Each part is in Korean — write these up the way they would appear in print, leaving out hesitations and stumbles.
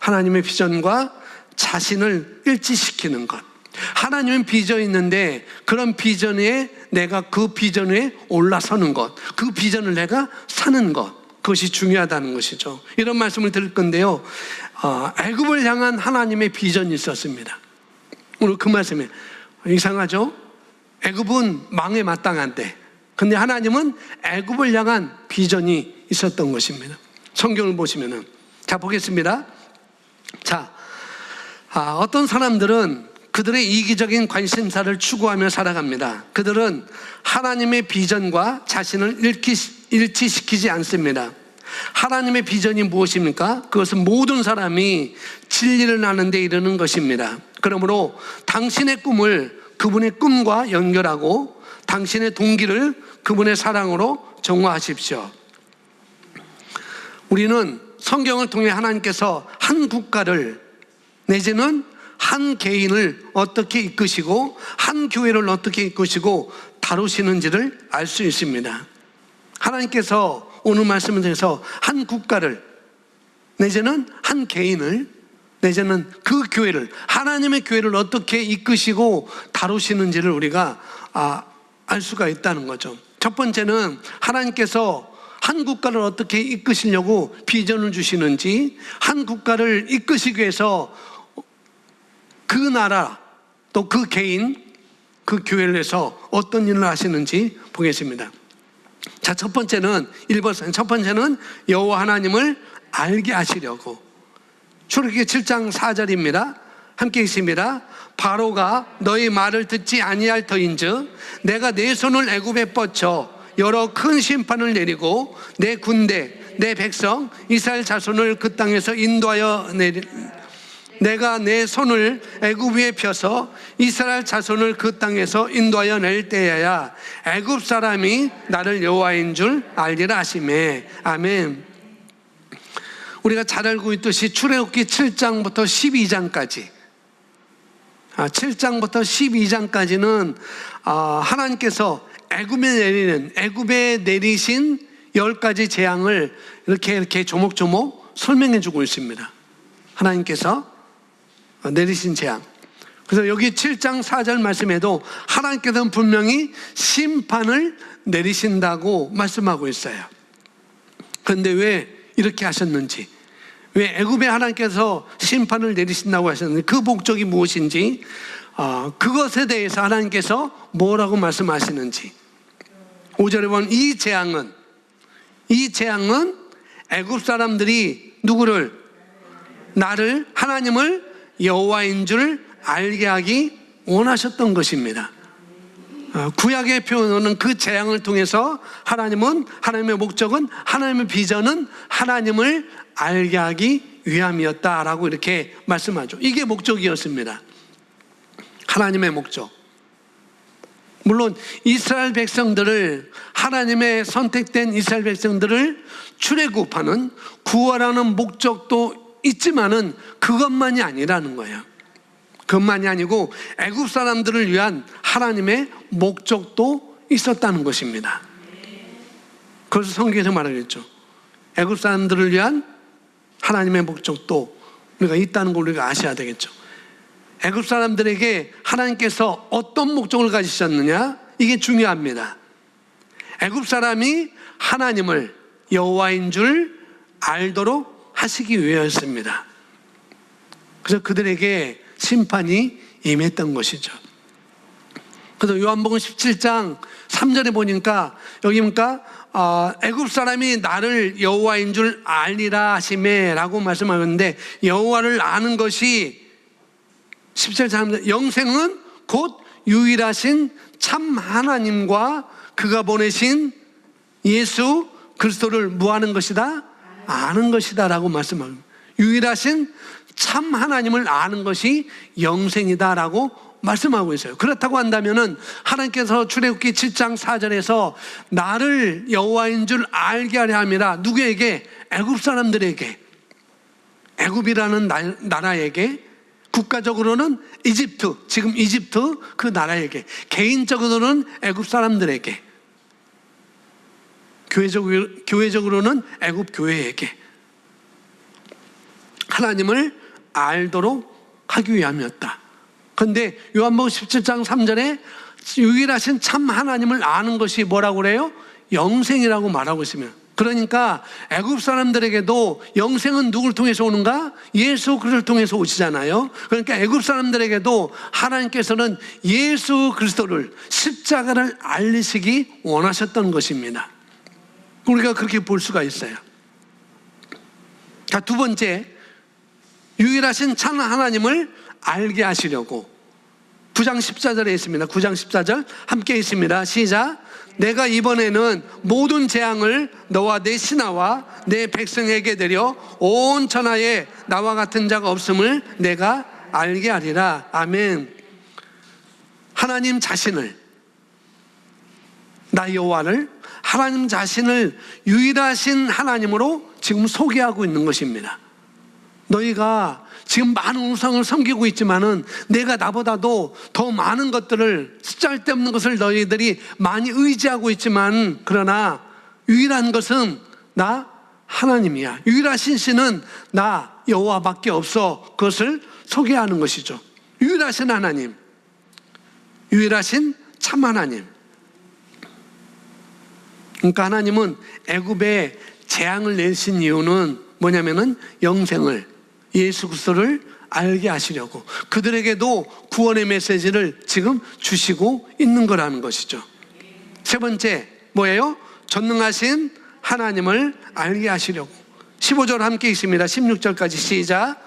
하나님의 비전과 자신을 일치시키는 것. 하나님은 비전이 있는데 그런 비전에 내가 그 비전 위에 올라서는 것, 그 비전을 내가 사는 것, 그것이 중요하다는 것이죠. 이런 말씀을 드릴 건데요, 애굽을 향한 하나님의 비전이 있었습니다. 오늘 그 말씀에 이상하죠? 애굽은 망에 마땅한데, 근데 하나님은 애굽을 향한 비전이 있었던 것입니다. 성경을 보시면은, 자, 보겠습니다. 자, 어떤 사람들은 그들의 이기적인 관심사를 추구하며 살아갑니다. 그들은 하나님의 비전과 자신을 일치시키지 않습니다. 하나님의 비전이 무엇입니까? 그것은 모든 사람이 진리를 아는 데 이르는 것입니다. 그러므로 당신의 꿈을 그분의 꿈과 연결하고 당신의 동기를 그분의 사랑으로 정화하십시오. 우리는 성경을 통해 하나님께서 한 국가를 내지는 한 개인을 어떻게 이끄시고 한 교회를 어떻게 이끄시고 다루시는지를 알 수 있습니다. 하나님께서 오늘 말씀을 통해서 한 국가를 내지는 한 개인을 내지는 그 교회를, 하나님의 교회를 어떻게 이끄시고 다루시는지를 우리가 알 수가 있다는 거죠. 첫 번째는 하나님께서 한 국가를 어떻게 이끄시려고 비전을 주시는지, 한 국가를 이끄시기 위해서 그 나라 또 그 개인, 그 교회를 위해서 어떤 일을 하시는지 보겠습니다. 자, 첫 번째는 1번, 첫 번째는 여호와 하나님을 알게 하시려고. 출애굽기 7장 4절입니다. 함께 읽습니다. 바로가 너희 말을 듣지 아니할 터인즉 내가 내 손을 애굽에 뻗쳐 여러 큰 심판을 내리고 내 군대 내 백성 이스라엘 자손을 그 땅에서 인도하여 내가 내 손을 애굽 위에 펴서 이스라엘 자손을 그 땅에서 인도하여 낼 때야야 애굽 사람이 나를 여호와인 줄 알리라 하시매. 아멘. 우리가 잘 알고 있듯이 출애굽기 7장부터 12장까지 7장부터 12장까지는 하나님께서 애굽에 내리신 10가지 재앙을 이렇게 조목조목 설명해 주고 있습니다. 하나님께서 내리신 재앙. 그래서 여기 7장 4절 말씀에도 하나님께서는 분명히 심판을 내리신다고 말씀하고 있어요. 그런데 왜 이렇게 하셨는지, 왜 애굽에 하나님께서 심판을 내리신다고 하셨는지, 그 목적이 무엇인지, 그것에 대해서 하나님께서 뭐라고 말씀하시는지. 5절에 보면 이 재앙은 애굽 사람들이 누구를? 나를, 하나님을 여호와인 줄 알게 하기 원하셨던 것입니다. 구약의 표현은 그 재앙을 통해서 하나님의 목적은, 하나님의 비전은 하나님을 알게 하기 위함이었다라고 이렇게 말씀하죠. 이게 목적이었습니다. 하나님의 목적. 물론 이스라엘 백성들을, 하나님의 선택된 이스라엘 백성들을 출애굽하는, 구원하는 목적도 있지만은 그것만이 아니라는 거예요. 그것만이 아니고 애굽 사람들을 위한 하나님의 목적도 있었다는 것입니다. 그래서 성경에서 말하겠죠. 애굽 사람들을 위한 하나님의 목적도 우리가 있다는 걸 우리가 아셔야 되겠죠. 애굽 사람들에게 하나님께서 어떤 목적을 가지셨느냐, 이게 중요합니다. 애굽 사람이 하나님을 여호와인 줄 알도록 하시기 위하였습니다. 그래서 그들에게 심판이 임했던 것이죠. 그래서 요한복음 17장 3절에 보니까, 여기 보니까 애굽 사람이 나를 여호와인 줄 알리라 하시매 라고 말씀하는데, 여호와를 아는 것이 17절 영생은 곧 유일하신 참 하나님과 그가 보내신 예수 그리스도를 뭐하는 것이다? 아는 것이다 라고 말씀합니다. 유일하신 참 하나님을 아는 것이 영생이다 라고 말씀하고 있어요. 그렇다고 한다면은 하나님께서 출애굽기 7장 4절에서 나를 여호와인 줄 알게 하려 함이라, 누구에게? 애굽 사람들에게, 애굽이라는 나라에게, 국가적으로는 이집트, 지금 이집트 그 나라에게, 개인적으로는 애굽 사람들에게, 교회적으로는 애굽 교회에게 하나님을 알도록 하기 위함이었다. 그런데 요한복음 17장 3절에 유일하신 참 하나님을 아는 것이 뭐라고 그래요? 영생이라고 말하고 있으면, 그러니까 애굽 사람들에게도 영생은 누굴 통해서 오는가? 예수 그리스도를 통해서 오시잖아요. 그러니까 애굽 사람들에게도 하나님께서는 예수 그리스도를, 십자가를 알리시기 원하셨던 것입니다. 우리가 그렇게 볼 수가 있어요. 자, 두 번째, 유일하신 참 하나님을 알게 하시려고 9장 14절에 있습니다. 9장 14절 함께 있습니다. 시작. 내가 이번에는 모든 재앙을 너와 내 신하와 내 백성에게 내려 온 천하에 나와 같은 자가 없음을 내가 알게 하리라. 아멘. 하나님 자신을, 나 여호와를, 하나님 자신을 유일하신 하나님으로 지금 소개하고 있는 것입니다. 너희가 지금 많은 우상을 섬기고 있지만은 내가 나보다도 더 많은 것들을, 쓸데없는 것을 너희들이 많이 의지하고 있지만, 그러나 유일한 것은 나 하나님이야. 유일하신 신은 나 여호와밖에 없어. 그것을 소개하는 것이죠. 유일하신 하나님, 유일하신 참 하나님. 그러니까 하나님은 애굽에 재앙을 내신 이유는 뭐냐면은 영생을, 예수 그리스도를 알게 하시려고, 그들에게도 구원의 메시지를 지금 주시고 있는 거라는 것이죠. 세 번째 뭐예요? 전능하신 하나님을 알게 하시려고. 15절 함께 있습니다. 16절까지 시작.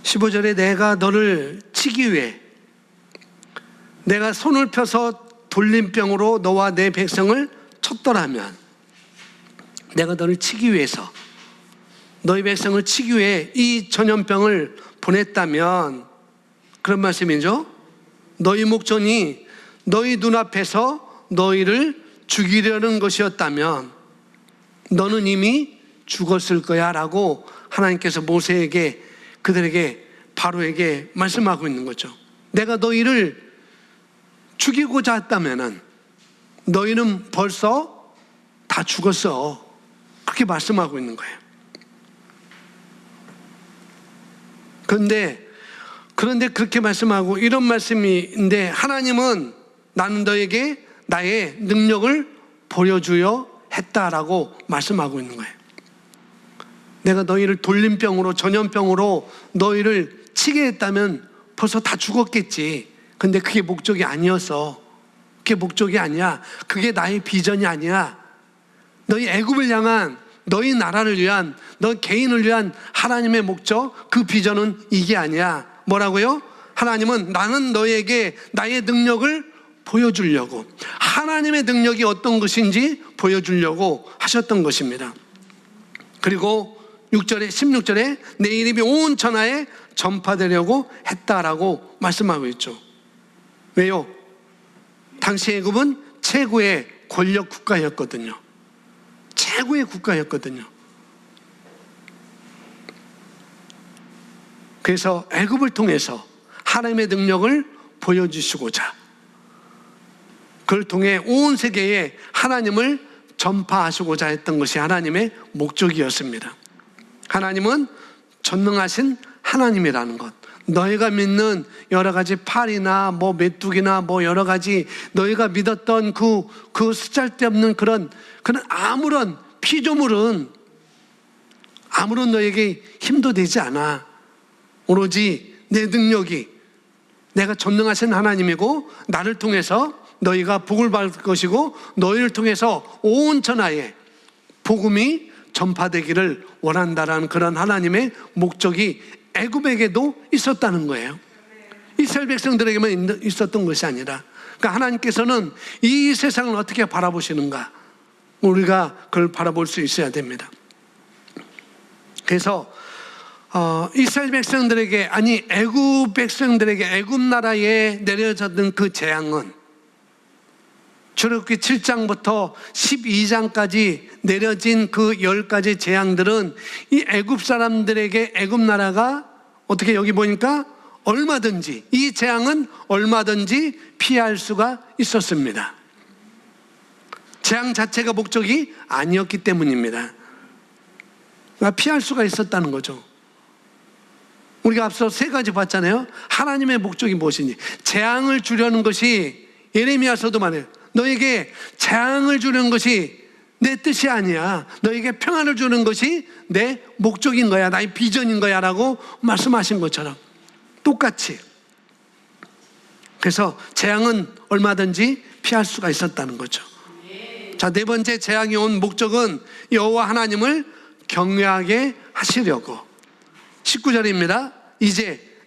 (15절에) 내가 너를 치기 위해 내가 손을 펴서 돌림병으로 너와 내 백성을 쳤더라면, 내가 너를 치기 위해서, 너희 백성을 치기 위해 이 전염병을 보냈다면, 그런 말씀이죠. 너희 목전이 너희 눈앞에서 너희를 죽이려는 것이었다면 너는 이미 죽었을 거야 라고 하나님께서 모세에게, 그들에게, 바로에게 말씀하고 있는 거죠. 내가 너희를 죽이고자 했다면은 너희는 벌써 다 죽었어. 그렇게 말씀하고 있는 거예요. 그런데 그렇게 말씀하고 이런 말씀인데, 하나님은 나는 너에게 나의 능력을 보여주려 했다라고 말씀하고 있는 거예요. 내가 너희를 돌림병으로, 전염병으로 너희를 치게 했다면 벌써 다 죽었겠지. 근데 그게 목적이 아니어서, 그게 목적이 아니야. 그게 나의 비전이 아니야. 너희 애굽을 향한, 너희 나라를 위한, 너 개인을 위한 하나님의 목적, 그 비전은 이게 아니야. 뭐라고요? 하나님은 나는 너에게 나의 능력을 보여주려고, 하나님의 능력이 어떤 것인지 보여주려고 하셨던 것입니다. 그리고 16절에 내 이름이 온 천하에 전파되려고 했다라고 말씀하고 있죠. 왜요? 당시 애굽은 최고의 권력 국가였거든요. 최고의 국가였거든요. 그래서 애굽을 통해서 하나님의 능력을 보여주시고자, 그걸 통해 온 세계에 하나님을 전파하시고자 했던 것이 하나님의 목적이었습니다. 하나님은 전능하신 하나님이라는 것, 너희가 믿는 여러 가지 팔이나 뭐 메뚜기나 뭐 여러 가지 너희가 믿었던 그 쓰잘데없는 그런 아무런 피조물은 아무런 너에게 힘도 되지 않아. 오로지 내 능력이, 내가 전능하신 하나님이고 나를 통해서 너희가 복을 받을 것이고 너희를 통해서 온 천하에 복음이 전파되기를 원한다라는 그런 하나님의 목적이 애굽에게도 있었다는 거예요. 이스라엘 백성들에게만 있었던 것이 아니라, 그러니까 하나님께서는 이 세상을 어떻게 바라보시는가, 우리가 그걸 바라볼 수 있어야 됩니다. 그래서 이스라엘 백성들에게, 아니 애굽 백성들에게, 애굽 나라에 내려졌던 그 재앙은 출애굽기 7장부터 12장까지 내려진 그 10가지 재앙들은 이 애굽 사람들에게 애굽 나라가 어떻게 여기 보니까 얼마든지, 이 재앙은 얼마든지 피할 수가 있었습니다. 재앙 자체가 목적이 아니었기 때문입니다. 그러니까 피할 수가 있었다는 거죠. 우리가 앞서 3가지 봤잖아요. 하나님의 목적이 무엇이니? 재앙을 주려는 것이, 예레미야서도 말해요. 너에게 재앙을 주는 것이 내 뜻이 아니야. 너에게 평안을 주는 것이 내 목적인 거야. 나의 비전인 거야 라고 말씀하신 것처럼 똑같이. 그래서 재앙은 얼마든지 피할 수가 있었다는 거죠. 자, 4번째 재앙이 온 목적은 여호와 하나님을 경외하게 하시려고. 19절입니다.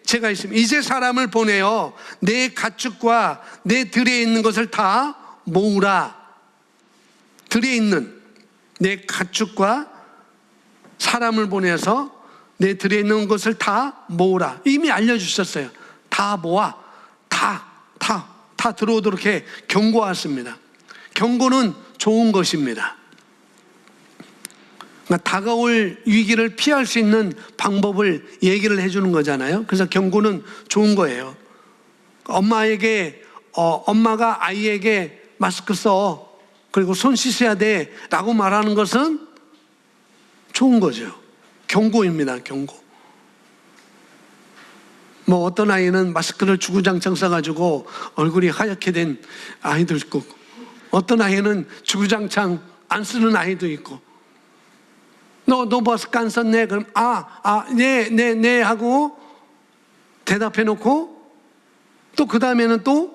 제가 있습니다. 이제 사람을 보내어 내 가축과 내 들에 있는 것을 다 모으라. 들에 있는 내 가축과 사람을 보내서 내 들에 있는 것을 다 모으라. 이미 알려주셨어요. 다 모아. 다 들어오도록 해 경고하십니다. 경고는 좋은 것입니다. 그러니까 다가올 위기를 피할 수 있는 방법을 얘기를 해주는 거잖아요. 그래서 경고는 좋은 거예요. 엄마가 아이에게 마스크 써, 그리고 손 씻어야 돼 라고 말하는 것은 좋은 거죠. 경고입니다. 경고. 어떤 아이는 마스크를 주구장창 써가지고 얼굴이 하얗게 된 아이도 있고, 어떤 아이는 주구장창 안 쓰는 아이도 있고, 너 마스크 안 썼네? 그럼 네 하고 대답해 놓고 또 그 다음에는 또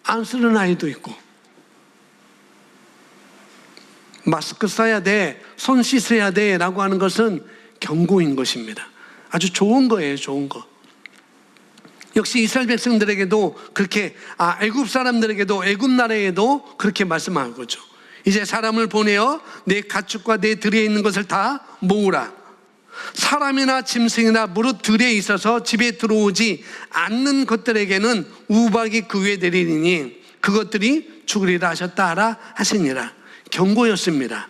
안 쓰는 아이도 있고. 마스크 써야 돼, 손 씻어야 돼 라고 하는 것은 경고인 것입니다. 아주 좋은 거예요. 좋은 거. 역시 이스라엘 백성들에게도 그렇게, 애굽 사람들에게도, 애굽 나라에도 그렇게 말씀한 거죠. 이제 사람을 보내어 내 가축과 내 들에 있는 것을 다 모으라. 사람이나 짐승이나 무릇 들에 있어서 집에 들어오지 않는 것들에게는 우박이 그 위에 내리니 그것들이 죽으리라 하셨다 하라 하시니라. 경고였습니다.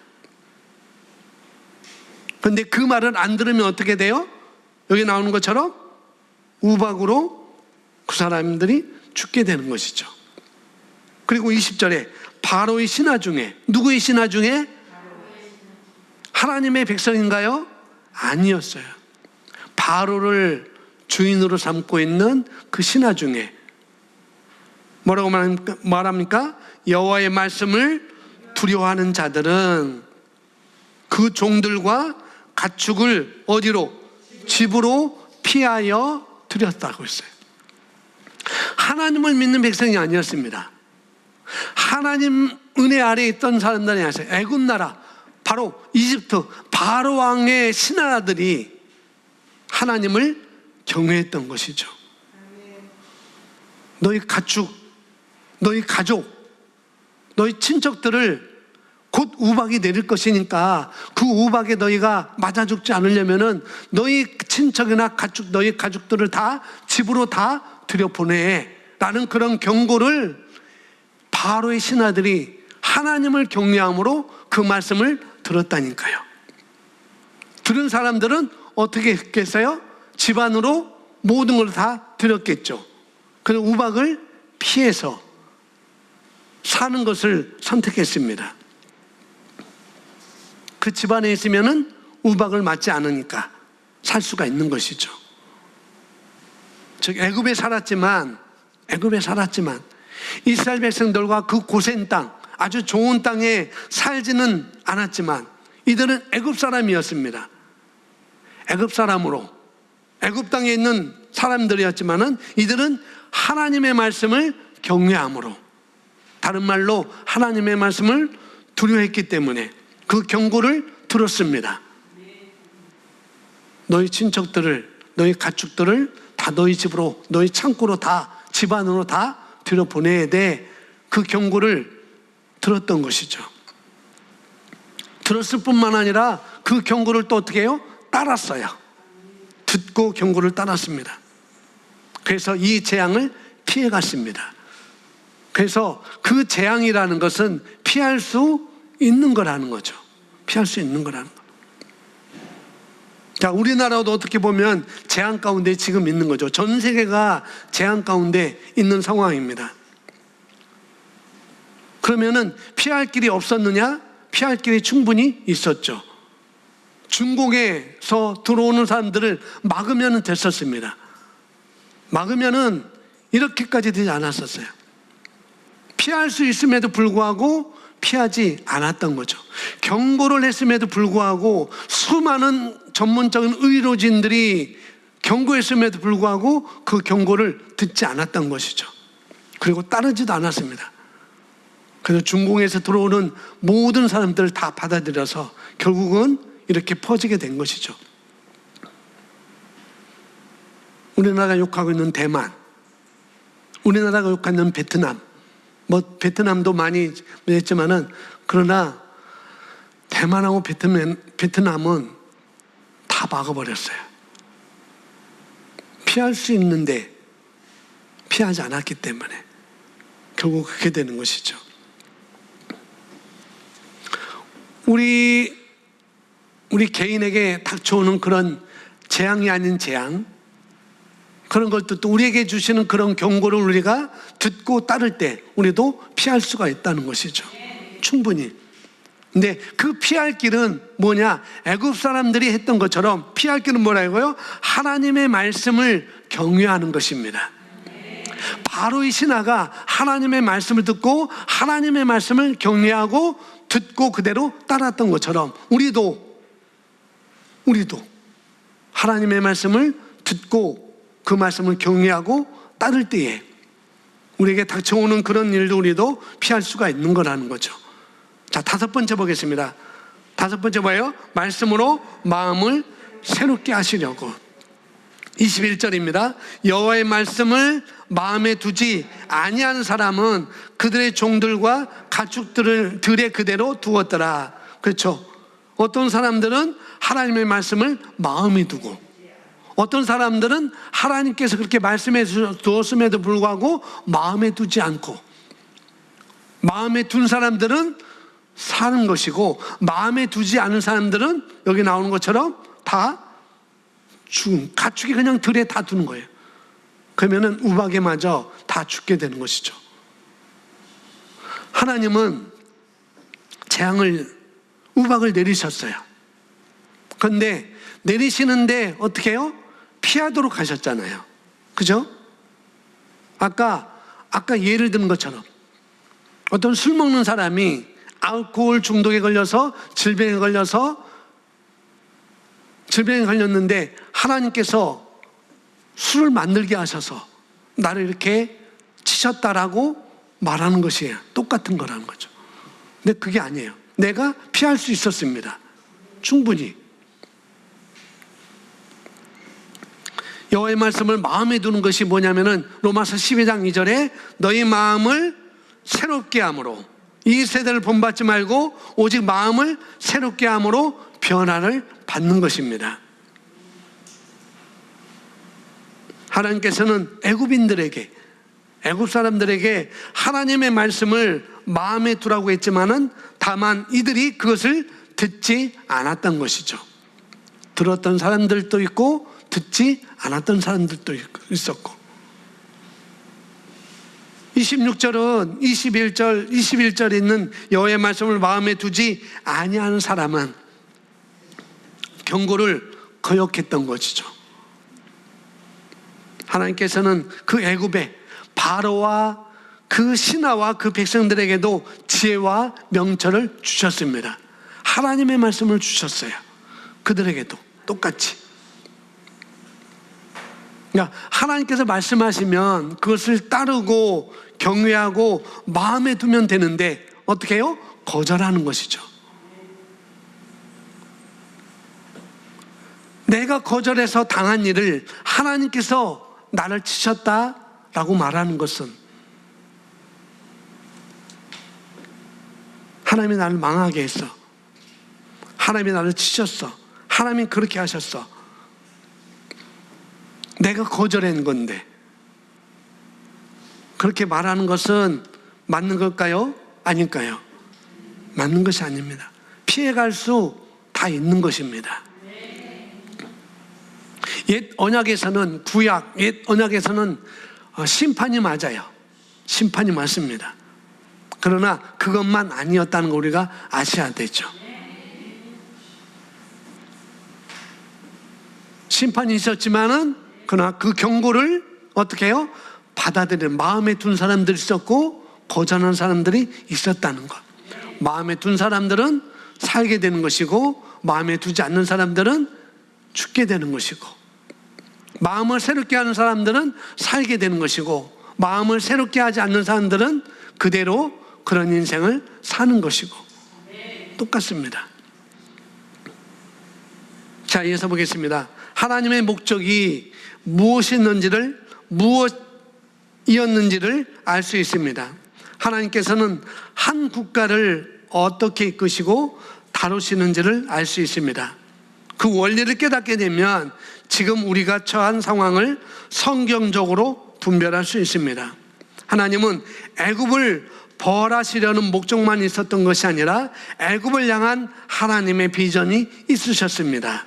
그런데 그 말을 안 들으면 어떻게 돼요? 여기 나오는 것처럼 우박으로 그 사람들이 죽게 되는 것이죠. 그리고 20절에 바로의 신하 중에, 누구의 신하 중에? 하나님의 백성인가요? 아니었어요. 바로를 주인으로 삼고 있는 그 신하 중에 뭐라고 말합니까? 여호와의 말씀을 두려워하는 자들은 그 종들과 가축을 어디로? 집으로 피하여 드렸다고 했어요. 하나님을 믿는 백성이 아니었습니다. 하나님 은혜 아래에 있던 사람들이 아니었어요. 애굽 나라, 바로 이집트 바로 왕의 신하들이 하나님을 경외했던 것이죠. 너희 가축, 너희 가족, 너희 친척들을 곧 우박이 내릴 것이니까 그 우박에 너희가 맞아 죽지 않으려면은 너희 친척이나 가축, 너희 가족들을 다 집으로 다 들여보내 라는 그런 경고를 바로의 신하들이 하나님을 경외함으로 그 말씀을 들었다니까요. 들은 사람들은 어떻게 했겠어요? 집안으로 모든 걸 다 들였겠죠. 그래서 우박을 피해서 사는 것을 선택했습니다. 그 집안에 있으면은 우박을 맞지 않으니까 살 수가 있는 것이죠. 즉 애굽에 살았지만 이스라엘 백성들과 그 고센 땅, 아주 좋은 땅에 살지는 않았지만 이들은 애굽 사람이었습니다. 애굽 사람으로 애굽 땅에 있는 사람들이었지만은 이들은 하나님의 말씀을 경외함으로, 다른 말로 하나님의 말씀을 두려워했기 때문에 그 경고를 들었습니다. 너희 친척들을, 너희 가축들을 다 너희 집으로, 너희 창고로 다, 집안으로 다 들여보내야 돼. 그 경고를 들었던 것이죠. 들었을 뿐만 아니라 그 경고를 또 어떻게 해요? 따랐어요. 듣고 경고를 따랐습니다. 그래서 이 재앙을 피해갔습니다. 그래서 그 재앙이라는 것은 피할 수 있는 거라는 거죠. 피할 수 있는 거라는 거. 자, 우리나라도 어떻게 보면 재앙 가운데 지금 있는 거죠. 전 세계가 재앙 가운데 있는 상황입니다. 그러면은 피할 길이 없었느냐? 피할 길이 충분히 있었죠. 중국에서 들어오는 사람들을 막으면 됐었습니다. 막으면은 이렇게까지 되지 않았었어요. 피할 수 있음에도 불구하고 피하지 않았던 거죠. 경고를 했음에도 불구하고 수많은 전문적인 의료진들이 경고했음에도 불구하고 그 경고를 듣지 않았던 것이죠. 그리고 따르지도 않았습니다. 그래서 중국에서 들어오는 모든 사람들을 다 받아들여서 결국은 이렇게 퍼지게 된 것이죠. 우리나라가 욕하고 있는 대만, 우리나라가 욕하고 있는 베트남, 베트남도 많이 했지만은, 그러나 대만하고 베트남은 다 막아버렸어요. 피할 수 있는데 피하지 않았기 때문에 결국 그렇게 되는 것이죠. 우리 개인에게 닥쳐오는 그런 재앙이 아닌 재앙, 그런 것도 또 우리에게 주시는 그런 경고를 우리가 듣고 따를 때 우리도 피할 수가 있다는 것이죠. 충분히. 근데 그 피할 길은 뭐냐? 애굽 사람들이 했던 것처럼 피할 길은 뭐라고요? 하나님의 말씀을 경외하는 것입니다. 바로 이 신하가 하나님의 말씀을 듣고 하나님의 말씀을 경외하고 듣고 그대로 따랐던 것처럼 우리도 하나님의 말씀을 듣고 그 말씀을 경외하고 따를 때에 우리에게 닥쳐오는 그런 일도 우리도 피할 수가 있는 거라는 거죠. 자, 5번째 보겠습니다. 5번째 뭐예요? 말씀으로 마음을 새롭게 하시려고. 21절입니다. 여호와의 말씀을 마음에 두지 아니하는 사람은 그들의 종들과 가축들을 들에 그대로 두었더라. 그렇죠. 어떤 사람들은 하나님의 말씀을 마음에 두고, 어떤 사람들은 하나님께서 그렇게 말씀해 두었음에도 불구하고 마음에 두지 않고, 마음에 둔 사람들은 사는 것이고 마음에 두지 않은 사람들은 여기 나오는 것처럼 다 죽음, 가축이 그냥 들에 다 두는 거예요. 그러면은 우박에 맞아 다 죽게 되는 것이죠. 하나님은 우박을 내리셨어요. 그런데 내리시는데 어떻게 해요? 피하도록 하셨잖아요. 그죠? 아까 예를 든 것처럼 어떤 술 먹는 사람이 알코올 중독에 걸려서 질병에 걸렸는데 하나님께서 술을 만들게 하셔서 나를 이렇게 치셨다라고 말하는 것이에요. 똑같은 거라는 거죠. 근데 그게 아니에요. 내가 피할 수 있었습니다. 충분히. 여호와의 말씀을 마음에 두는 것이 뭐냐면은 로마서 12장 2절에 너희 마음을 새롭게 함으로, 이 세대를 본받지 말고 오직 마음을 새롭게 함으로 변화를 받는 것입니다. 하나님께서는 애굽 사람들에게 하나님의 말씀을 마음에 두라고 했지만은 다만 이들이 그것을 듣지 않았던 것이죠. 들었던 사람들도 있고 듣지 않았던 사람들도 있었고, 26절은 21절에 있는 여호와의 말씀을 마음에 두지 아니하는 사람은 경고를 거역했던 것이죠. 하나님께서는 그 애굽의 바로와 그 신하와 그 백성들에게도 지혜와 명철을 주셨습니다. 하나님의 말씀을 주셨어요. 그들에게도 똑같이. 그러니까 하나님께서 말씀하시면 그것을 따르고 경외하고 마음에 두면 되는데 어떻게 해요? 거절하는 것이죠. 내가 거절해서 당한 일을 하나님께서 나를 치셨다라고 말하는 것은 하나님이 나를 망하게 했어. 하나님이 나를 치셨어. 하나님이 그렇게 하셨어. 내가 거절한 건데, 그렇게 말하는 것은 맞는 걸까요? 아닐까요? 맞는 것이 아닙니다. 피해갈 수 다 있는 것입니다. 옛 언약에서는, 구약 옛 언약에서는 심판이 맞아요. 심판이 맞습니다. 그러나 그것만 아니었다는 걸 우리가 아셔야 되죠. 심판이 있었지만은 그러나 그 경고를 어떻게 해요? 받아들이는, 마음에 둔 사람들이 있었고 거절하는 사람들이 있었다는 것. 마음에 둔 사람들은 살게 되는 것이고 마음에 두지 않는 사람들은 죽게 되는 것이고, 마음을 새롭게 하는 사람들은 살게 되는 것이고 마음을 새롭게 하지 않는 사람들은 그대로 그런 인생을 사는 것이고 똑같습니다. 자, 이어서 보겠습니다. 하나님의 목적이 무엇이었는지를 알 수 있습니다. 하나님께서는 한 국가를 어떻게 이끄시고 다루시는지를 알 수 있습니다. 그 원리를 깨닫게 되면 지금 우리가 처한 상황을 성경적으로 분별할 수 있습니다. 하나님은 애굽을 벌하시려는 목적만 있었던 것이 아니라 애굽을 향한 하나님의 비전이 있으셨습니다.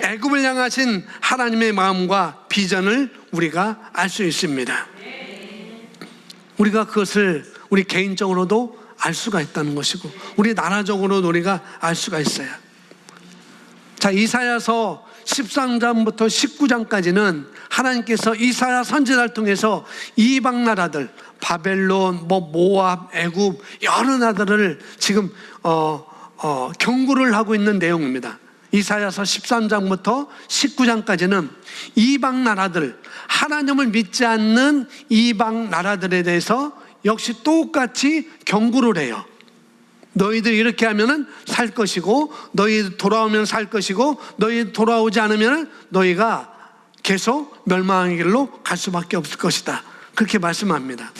애굽을 향하신 하나님의 마음과 비전을 우리가 알 수 있습니다. 우리가 그것을 우리 개인적으로도 알 수가 있다는 것이고 우리 나라적으로도 우리가 알 수가 있어요. 자, 이사야서 13장부터 19장까지는 하나님께서 이사야 선지자를 통해서 이방 나라들, 바벨론, 모압, 애굽 여러 나라들을 지금 경고를 하고 있는 내용입니다. 이사야서 13장부터 19장까지는 이방 나라들, 하나님을 믿지 않는 이방 나라들에 대해서 역시 똑같이 경고를 해요. 너희들 이렇게 하면은 살 것이고, 너희 돌아오면 살 것이고, 너희 돌아오지 않으면 너희가 계속 멸망의 길로 갈 수밖에 없을 것이다. 그렇게 말씀합니다.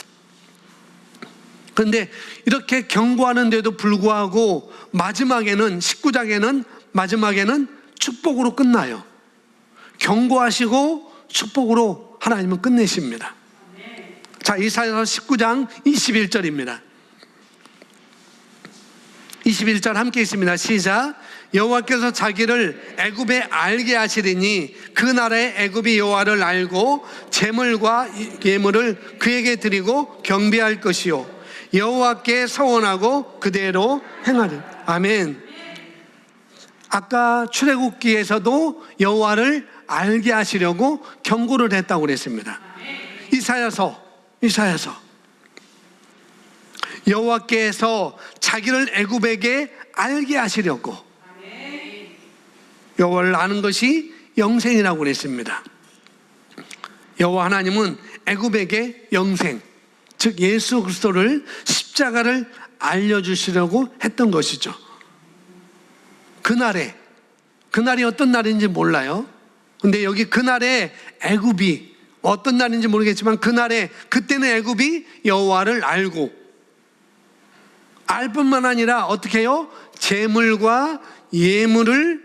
그런데 이렇게 경고하는데도 불구하고 마지막에는 19장에는 마지막에는 축복으로 끝나요. 경고하시고 축복으로 하나님은 끝내십니다. 자, 이사야서 19장 21절입니다. 21절 함께 있습니다. 시작. 여호와께서 자기를 애굽에 알게 하시리니 그 나라의 애굽이 여호와를 알고 제물과 예물을 그에게 드리고 경배할 것이요 여호와께 서원하고 그대로 행하리. 아멘. 아까 출애굽기에서도 여호와를 알게 하시려고 경고를 했다고 그랬습니다. 이사야서 여호와께서 자기를 애굽에게 알게 하시려고, 여호와를 아는 것이 영생이라고 그랬습니다. 여호와 하나님은 애굽에게 영생, 즉 예수 그리스도를, 십자가를 알려주시려고 했던 것이죠. 그날이 어떤 날인지 몰라요. 근데 여기 그날에 애굽이 어떤 날인지 모르겠지만 그때는 애굽이 여호와를 알고, 알 뿐만 아니라 어떻게 해요? 제물과 예물을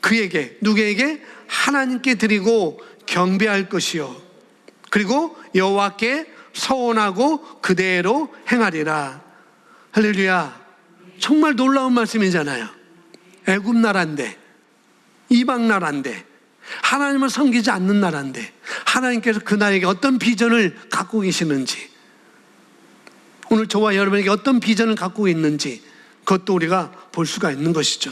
그에게, 누구에게? 하나님께 드리고 경배할 것이요 그리고 여호와께 서원하고 그대로 행하리라. 할렐루야. 정말 놀라운 말씀이잖아요. 애굽 나라인데, 이방 나라인데, 하나님을 섬기지 않는 나라인데 하나님께서 그 나라에게 어떤 비전을 갖고 계시는지, 오늘 저와 여러분에게 어떤 비전을 갖고 있는지 그것도 우리가 볼 수가 있는 것이죠.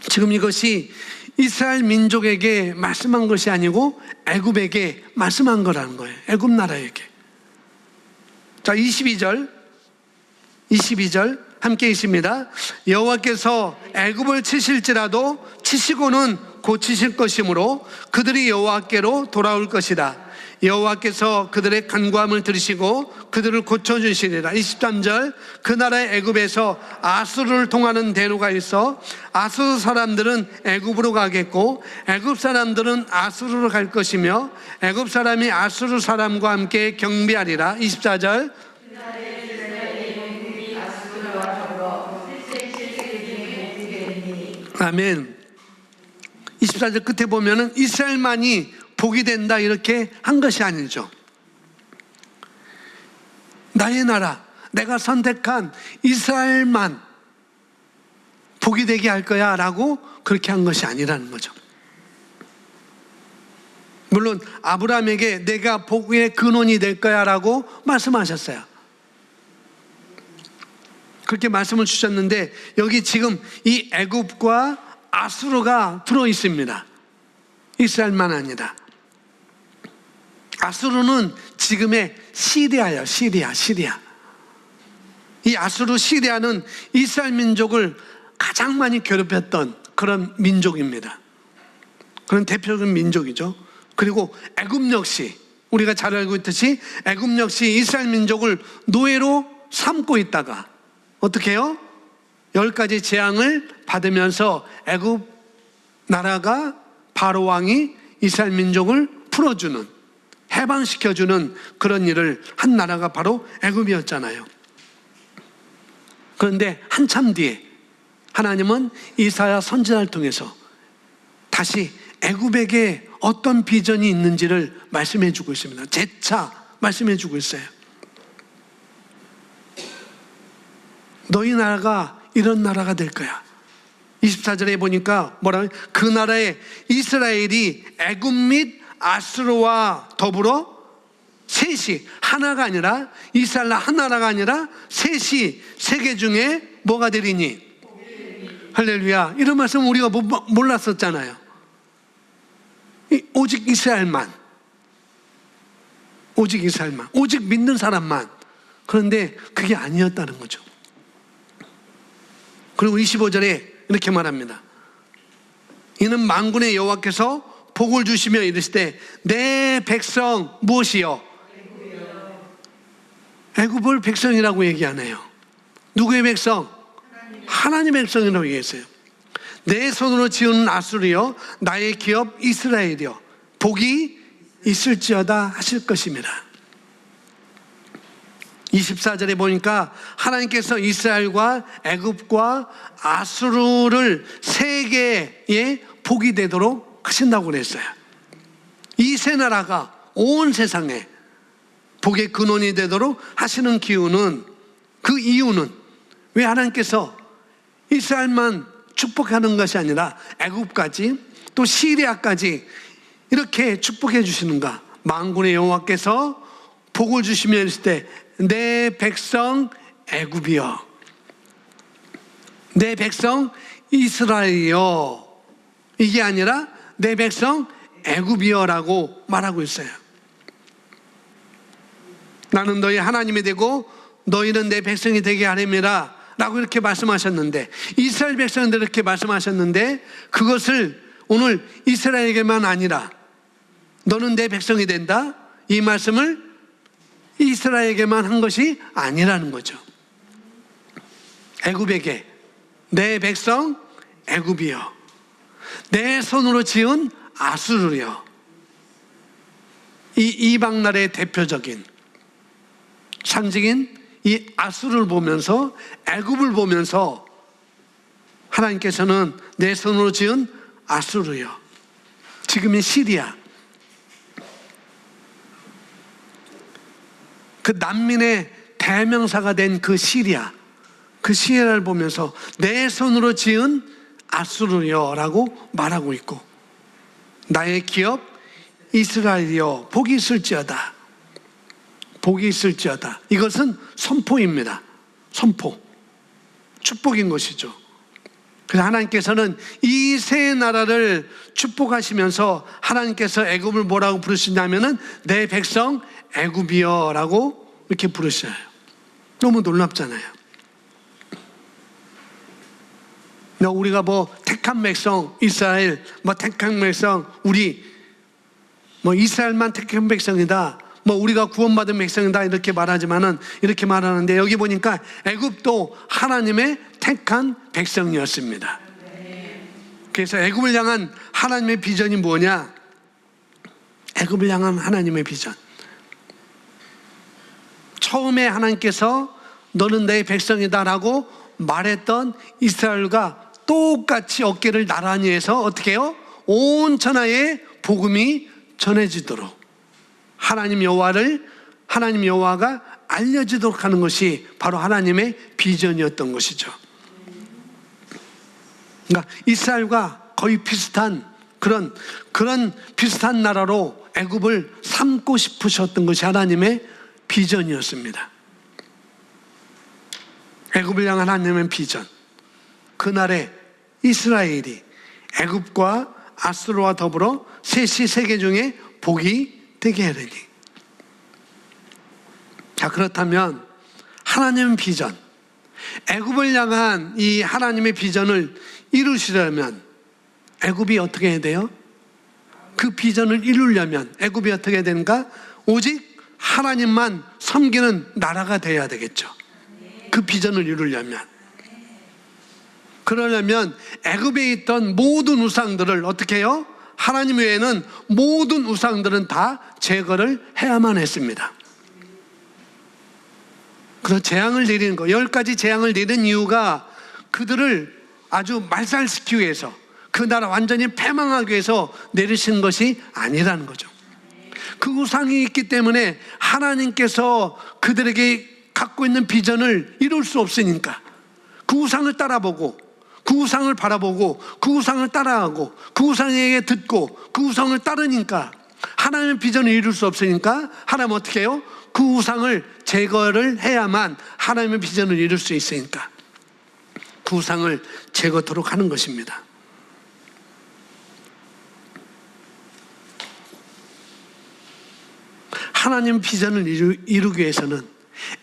지금 이것이 이스라엘 민족에게 말씀한 것이 아니고 애굽에게 말씀한 거라는 거예요. 애굽 나라에게. 자, 22절 함께 있습니다. 여호와께서 애굽을 치실지라도 치시고는 고치실 것이므로 그들이 여호와께로 돌아올 것이다. 여호와께서 그들의 간구함을 들으시고 그들을 고쳐주시리라. 23절. 그 나라의 애굽에서 아수르를 통하는 대로가 있어 아수르 사람들은 애굽으로 가겠고 애굽 사람들은 아수르로 갈 것이며 애굽 사람이 아수르 사람과 함께 경배하리라. 24절. 아멘. 24절 끝에 보면은 이스라엘만이 복이 된다 이렇게 한 것이 아니죠. 나의 나라, 내가 선택한 이스라엘만 복이 되게 할 거야 라고 그렇게 한 것이 아니라는 거죠. 물론 아브라함에게 내가 복의 근원이 될 거야 라고 말씀하셨어요. 그렇게 말씀을 주셨는데 여기 지금 이 애굽과 아수르가 들어 있습니다. 이스라엘만 아니라. 아수르는 지금의 시리아예요. 시리아. 이 아수르 시리아는 이스라엘 민족을 가장 많이 괴롭혔던 그런 민족입니다. 그런 대표적인 민족이죠. 그리고 애굽 역시 우리가 잘 알고 있듯이 애굽 역시 이스라엘 민족을 노예로 삼고 있다가 어떻게 해요? 10가지 재앙을 받으면서 애굽 나라가 바로 왕이 이스라엘 민족을 풀어주는, 해방시켜주는 그런 일을 한 나라가 바로 애굽이었잖아요. 그런데 한참 뒤에 하나님은 이사야 선지자를 통해서 다시 애굽에게 어떤 비전이 있는지를 말씀해 주고 있습니다. 재차 말씀해 주고 있어요. 너희 나라가 이런 나라가 될 거야. 24절에 보니까 뭐라고? 그 나라에 이스라엘이 애굽 및 아수르와 더불어 셋이, 하나가 아니라 이스라엘 한 나라가 아니라 셋이 세계 중에 뭐가 되리니? 할렐루야. 이런 말씀 우리가 몰랐었잖아요. 오직 이스라엘만, 오직 이스라엘만, 오직 믿는 사람만. 그런데 그게 아니었다는 거죠. 그리고 25절에 이렇게 말합니다. 이는 만군의 여호와께서 복을 주시며 이르실 때 내 백성 무엇이요? 애굽을 백성이라고 얘기하네요. 누구의 백성? 하나님의 백성이라고 얘기했어요. 내 손으로 지은 아수르여 나의 기업 이스라엘이여 복이 있을지어다 하실 것입니다. 24절에 보니까 하나님께서 이스라엘과 애굽과 아수르를 세계의 복이 되도록 하신다고 그랬어요. 이 세 나라가 온 세상에 복의 근원이 되도록 하시는 그 이유는 왜 하나님께서 이스라엘만 축복하는 것이 아니라 애굽까지 또 시리아까지 이렇게 축복해 주시는가? 만군의 여호와께서 복을 주시며 이르실 때 내 백성 애굽이여 내 백성 이스라엘이여 이게 아니라 내 백성 애굽이여라고 말하고 있어요. 나는 너희 하나님이 되고 너희는 내 백성이 되게 하렵니다 라고 이렇게 말씀하셨는데 이스라엘 백성들 이렇게 말씀하셨는데 그것을 오늘 이스라엘에게만 아니라 너는 내 백성이 된다 이 말씀을 이스라엘에게만 한 것이 아니라는 거죠. 애굽에게 내 백성 애굽이여 내 손으로 지은 아수르여 이 이방 나라의 대표적인 상징인 이 아수르를 보면서 애굽을 보면서 하나님께서는 내 손으로 지은 아수르여 지금의 시리아 그 난민의 대명사가 된 그 시리아를 보면서 내 손으로 지은 아수르여라고 말하고 있고 나의 기업 이스라엘이여 복이 있을지어다 복이 있을지어다 이것은 선포입니다. 선포 축복인 것이죠. 그래서 하나님께서는 이 세 나라를 축복하시면서 하나님께서 애굽을 뭐라고 부르시냐면은 내 백성 애굽이여라고 이렇게 부르셔요. 너무 놀랍잖아요. 우리가 뭐 택한 백성 이스라엘 택한 백성 우리 이스라엘만 택한 백성이다 우리가 구원받은 백성이다 이렇게 말하지만은 이렇게 말하는데 여기 보니까 애굽도 하나님의 택한 백성이었습니다. 그래서 애굽을 향한 하나님의 비전이 뭐냐? 애굽을 향한 하나님의 비전. 처음에 하나님께서 너는 내 백성이다라고 말했던 이스라엘과 똑같이 어깨를 나란히 해서 어떻게 해요? 온 천하에 복음이 전해지도록 하나님 여호와가 알려지도록 하는 것이 바로 하나님의 비전이었던 것이죠. 그러니까 이스라엘과 거의 비슷한 그런 비슷한 나라로 애굽을 삼고 싶으셨던 것이 하나님의 비전이었습니다. 애굽을 향한 하나님의 비전. 그날에 이스라엘이 애굽과 아수르와 더불어 셋이 세계 중에 복이 되게 하려니. 자, 그렇다면 하나님의 비전, 애굽을 향한 이 하나님의 비전을 이루시려면 애굽이 어떻게 해야 돼요? 그 비전을 이루려면 애굽이 어떻게 해야 되는가? 오직 하나님만 섬기는 나라가 돼야 되겠죠. 그 비전을 이루려면. 그러려면 애굽에 있던 모든 우상들을 어떻게 해요? 하나님 외에는 모든 우상들은 다 제거를 해야만 했습니다. 그래서 재앙을 내리는 거, 10가지 재앙을 내린 이유가 그들을 아주 말살시키기 위해서, 그 나라 완전히 패망하기 위해서 내리신 것이 아니라는 거죠. 그 우상이 있기 때문에 하나님께서 그들에게 갖고 있는 비전을 이룰 수 없으니까 그 우상을 따라보고, 그 우상을 바라보고, 그 우상을 따라하고, 그 우상에게 듣고, 그 우상을 따르니까 하나님의 비전을 이룰 수 없으니까 하나님은 어떻게 해요? 그 우상을 제거를 해야만 하나님의 비전을 이룰 수 있으니까 그 우상을 제거토록 하는 것입니다. 하나님 비전을 이루기 위해서는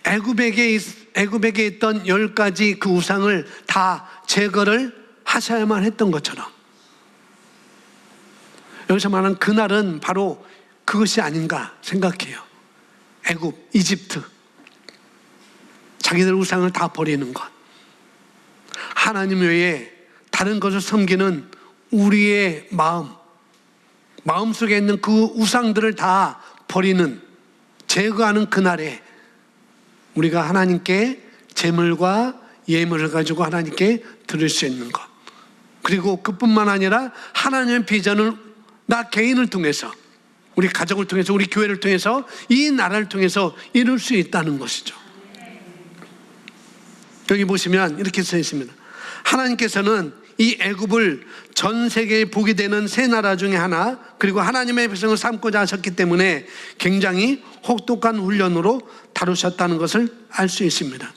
애굽에게 있던 10가지 그 우상을 다 제거를 하셔야만 했던 것처럼, 여기서 말하는 그날은 바로 그것이 아닌가 생각해요. 애굽, 이집트, 자기들 우상을 다 버리는 것, 하나님 외에 다른 것을 섬기는 우리의 마음속에 있는 그 우상들을 다 버리는, 제거하는 그날에 우리가 하나님께 제물과 예물을 가지고 하나님께 드릴 수 있는 것, 그리고 그뿐만 아니라 하나님의 비전을 나 개인을 통해서, 우리 가족을 통해서, 우리 교회를 통해서, 이 나라를 통해서 이룰 수 있다는 것이죠. 여기 보시면 이렇게 써 있습니다. 하나님께서는 이 애굽을 전 세계에 복이 되는 새 나라 중에 하나, 그리고 하나님의 백성을 삼고자 하셨기 때문에 굉장히 혹독한 훈련으로 다루셨다는 것을 알 수 있습니다.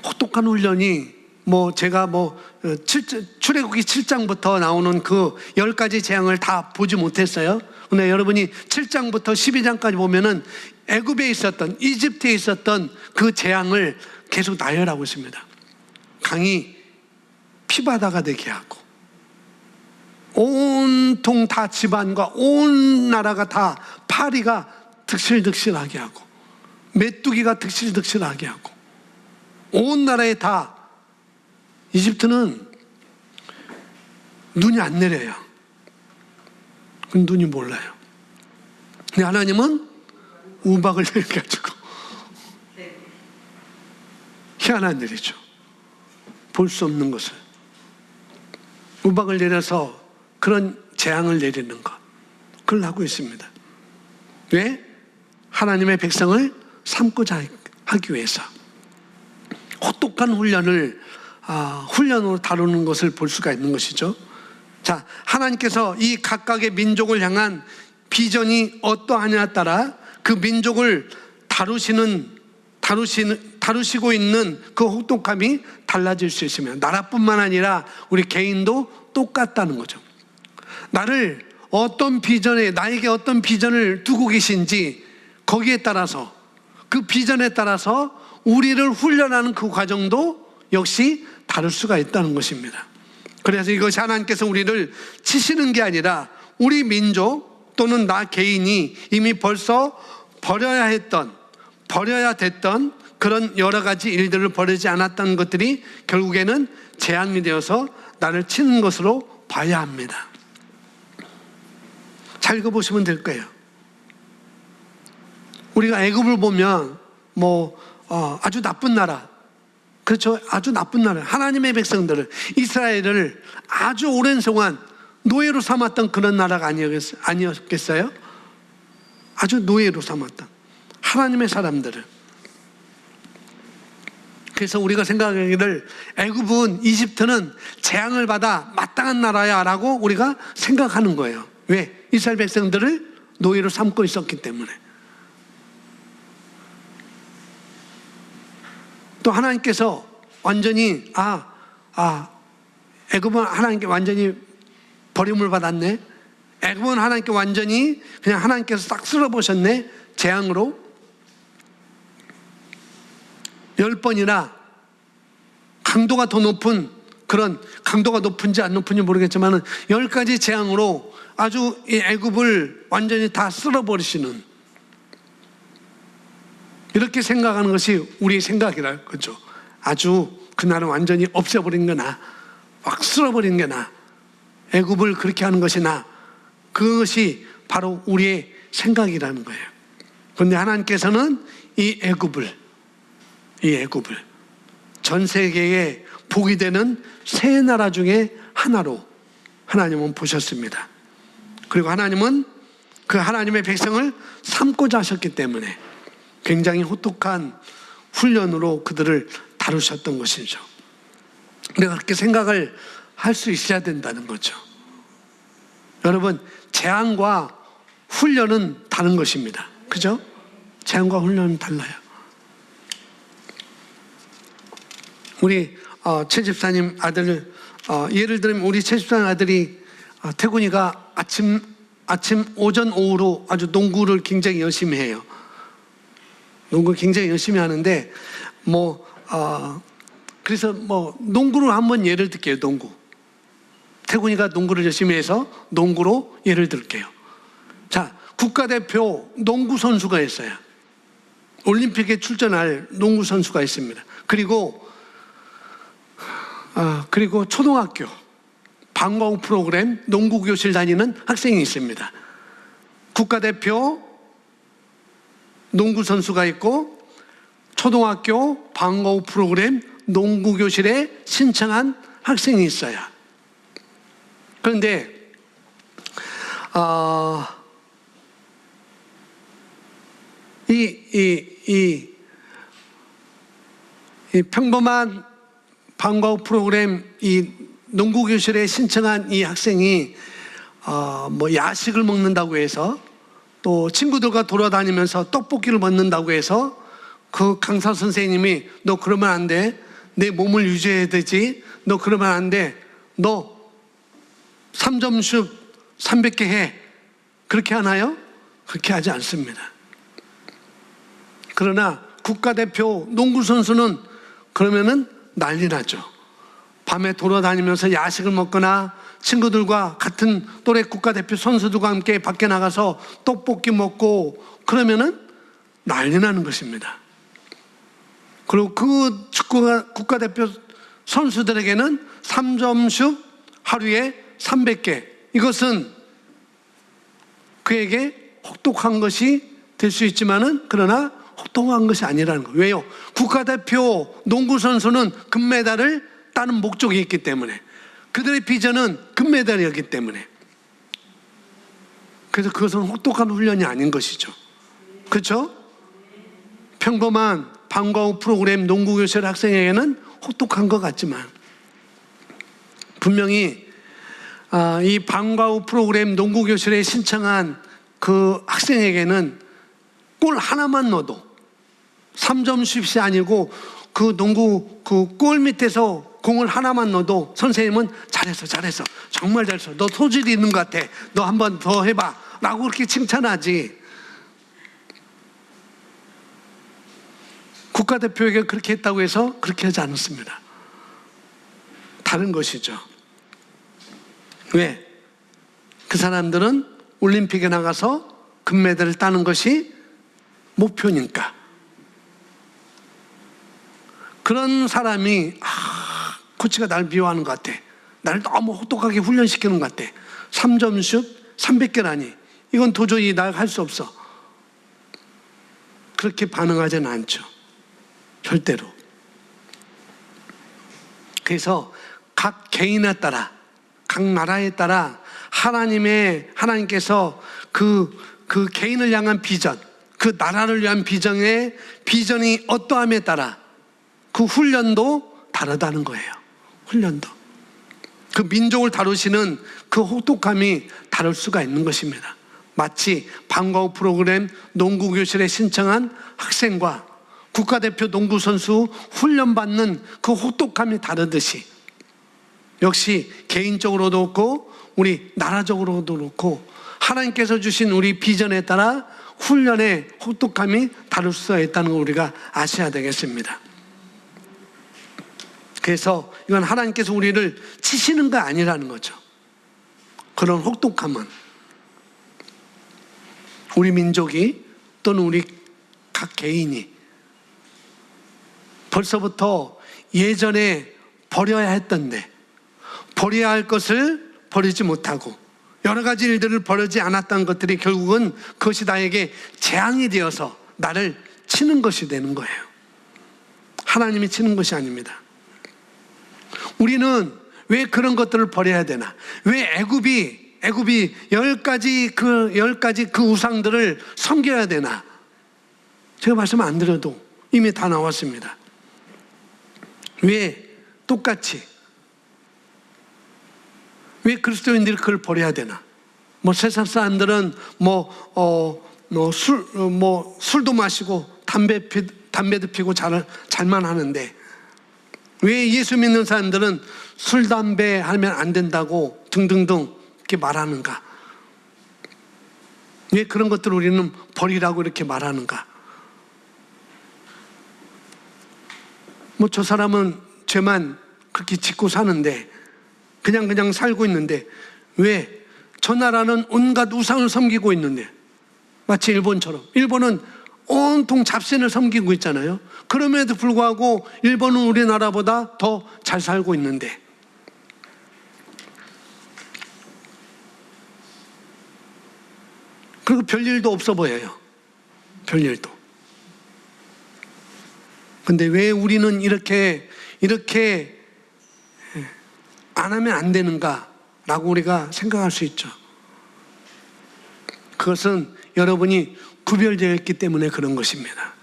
혹독한 훈련이 제가 출애굽기 7장부터 나오는 그 10가지 재앙을 다 보지 못했어요. 근데 여러분이 7장부터 12장까지 보면은 애굽에 있었던, 이집트에 있었던 그 재앙을 계속 나열하고 있습니다. 강이 피바다가 되게 하고, 온통 다 집안과 온 나라가 다 파리가 득실득실하게 하고, 메뚜기가 득실득실하게 하고, 온 나라에 다, 이집트는 눈이 안 내려요. 그 눈이 몰라요. 근데 하나님은 우박을 내려가지고 희한한 일이죠. 볼 수 없는 것을 우박을 내려서 그런 재앙을 내리는 것, 그걸 하고 있습니다. 왜? 하나님의 백성을 삼고자 하기 위해서 혹독한 훈련으로 다루는 것을 볼 수가 있는 것이죠. 자, 하나님께서 이 각각의 민족을 향한 비전이 어떠하냐에 따라 그 민족을 다루시고 있는 그 혹독함이 달라질 수 있으면, 나라뿐만 아니라 우리 개인도 똑같다는 거죠. 나에게 어떤 비전을 두고 계신지, 거기에 따라서, 그 비전에 따라서 우리를 훈련하는 그 과정도 역시 다를 수가 있다는 것입니다. 그래서 이것이 하나님께서 우리를 치시는 게 아니라 우리 민족 또는 나 개인이 이미 벌써 버려야 됐던 그런 여러 가지 일들을 버리지 않았던 것들이 결국에는 재앙이 되어서 나를 치는 것으로 봐야 합니다. 잘 읽어보시면 될 거예요. 우리가 애굽을 보면 아주 나쁜 나라, 그렇죠? 아주 나쁜 나라, 하나님의 백성들을, 이스라엘을 아주 오랜 동안 노예로 삼았던 그런 나라가 아니었겠어요? 아주 노예로 삼았던, 하나님의 사람들은. 그래서 우리가 생각하기를 애굽은, 이집트는 재앙을 받아 마땅한 나라야 라고 우리가 생각하는 거예요. 왜? 이스라엘 백성들을 노예로 삼고 있었기 때문에. 또 하나님께서 완전히 애굽은 하나님께 완전히 버림을 받았네, 애굽은 하나님께 완전히 그냥 하나님께서 싹 쓸어보셨네, 재앙으로 10번이나 강도가 더 높은, 그런 강도가 높은지 안 높은지 모르겠지만 10가지 재앙으로 아주 이 애굽을 완전히 다 쓸어버리시는, 이렇게 생각하는 것이 우리의 생각이라, 그렇죠? 아주 그날은 완전히 없애버린 거나 막 쓸어버린 게나 애굽을 그렇게 하는 것이 나, 그것이 바로 우리의 생각이라는 거예요. 그런데 하나님께서는 이 애굽을 전 세계에 복이 되는 새 나라 중에 하나로 하나님은 보셨습니다. 그리고 하나님은 그 하나님의 백성을 삼고자 하셨기 때문에 굉장히 호떡한 훈련으로 그들을 다루셨던 것이죠. 우리가 그렇게 생각을 할 수 있어야 된다는 거죠. 여러분, 재앙과 훈련은 다른 것입니다. 그죠? 재앙과 훈련은 달라요. 우리 최 집사님 아들, 예를 들면 우리 최 집사님 아들이 태군이가 아침, 오전, 오후로 아주 농구를 굉장히 열심히 해요. 농구 굉장히 열심히 하는데 그래서 농구로 한번 예를 들게요. 농구. 태군이가 농구를 열심히 해서 농구로 예를 들게요. 자, 국가대표 농구 선수가 있어요. 올림픽에 출전할 농구 선수가 있습니다. 그리고 초등학교 방과 후 프로그램 농구 교실 다니는 학생이 있습니다. 국가대표 농구 선수가 있고 초등학교 방과 후 프로그램 농구 교실에 신청한 학생이 있어요. 그런데 이 평범한 방과 후 프로그램 이 농구 교실에 신청한 이 학생이 야식을 먹는다고 해서, 또 친구들과 돌아다니면서 떡볶이를 먹는다고 해서 그 강사 선생님이 너 그러면 안 돼, 내 몸을 유지해야 되지, 너 그러면 안 돼, 너 3점슛 300개 해, 그렇게 하나요? 그렇게 하지 않습니다. 그러나 국가대표 농구 선수는 그러면은 난리 나죠. 밤에 돌아다니면서 야식을 먹거나 친구들과 같은 또래 국가대표 선수들과 함께 밖에 나가서 떡볶이 먹고 그러면은 난리 나는 것입니다. 그리고 그 국가대표 선수들에게는 3점슛 하루에 300개, 이것은 그에게 혹독한 것이 될 수 있지만은 그러나 혹독한 것이 아니라는 거예요. 왜요? 국가대표 농구 선수는 금메달을 따는 목적이 있기 때문에, 그들의 비전은 금메달이었기 때문에, 그래서 그것은 혹독한 훈련이 아닌 것이죠. 그렇죠? 평범한 방과 후 프로그램 농구 교실 학생에게는 혹독한 것 같지만 분명히 이 방과 후 프로그램 농구 교실에 신청한 그 학생에게는 골 하나만 넣어도 3점슛이 아니고 그 농구 그 골 밑에서 공을 하나만 넣어도 선생님은 잘했어, 정말 잘했어, 너 소질이 있는 것 같아, 너 한 번 더 해봐 라고 그렇게 칭찬하지, 국가대표에게 그렇게 했다고 해서 그렇게 하지 않았습니다. 다른 것이죠. 왜? 그 사람들은 올림픽에 나가서 금메달을 따는 것이 목표니까. 그런 사람이 코치가 날 미워하는 것 같아, 나를 너무 혹독하게 훈련시키는 것 같아, 3점슛 300개라니 이건 도저히 날 할 수 없어, 그렇게 반응하지는 않죠. 절대로. 그래서 각 개인에 따라, 각 나라에 따라 하나님께서 그 개인을 향한 비전, 그 나라를 위한 비전이 어떠함에 따라 그 훈련도 다르다는 거예요. 훈련도. 그 민족을 다루시는 그 혹독함이 다를 수가 있는 것입니다. 마치 방과 후 프로그램 농구교실에 신청한 학생과 국가대표 농구선수 훈련받는 그 혹독함이 다르듯이 역시 개인적으로도 그렇고 우리 나라적으로도 그렇고 하나님께서 주신 우리 비전에 따라 훈련의 혹독함이 다를 수 있다는 걸 우리가 아셔야 되겠습니다. 그래서 이건 하나님께서 우리를 치시는 거 아니라는 거죠. 그런 혹독함은 우리 민족이 또는 우리 각 개인이 벌써부터 예전에 버려야 했던데 버려야 할 것을 버리지 못하고 여러 가지 일들을 버리지 않았던 것들이 결국은 그것이 나에게 재앙이 되어서 나를 치는 것이 되는 거예요. 하나님이 치는 것이 아닙니다. 우리는 왜 그런 것들을 버려야 되나? 왜 애굽이 10가지 그 우상들을 섬겨야 되나? 제가 말씀 안 드려도 이미 다 나왔습니다. 왜 똑같이 왜 그리스도인들이 그걸 버려야 되나? 세상 사람들은 술도 마시고 담배도 피고 잘만 하는데 왜 예수 믿는 사람들은 술, 담배 하면 안 된다고 등등등 이렇게 말하는가? 왜 그런 것들을 우리는 버리라고 이렇게 말하는가? 저 사람은 죄만 그렇게 짓고 사는데 그냥 살고 있는데 왜 저 나라는 온갖 우상을 섬기고 있는데 마치 일본처럼 일본은 온통 잡신을 섬기고 있잖아요. 그럼에도 불구하고 일본은 우리나라보다 더 잘 살고 있는데 그리고 별일도 없어 보여요. 별일도. 근데 왜 우리는 이렇게 안 하면 안 되는가라고 우리가 생각할 수 있죠. 그것은 여러분이 구별되어 있기 때문에 그런 것입니다.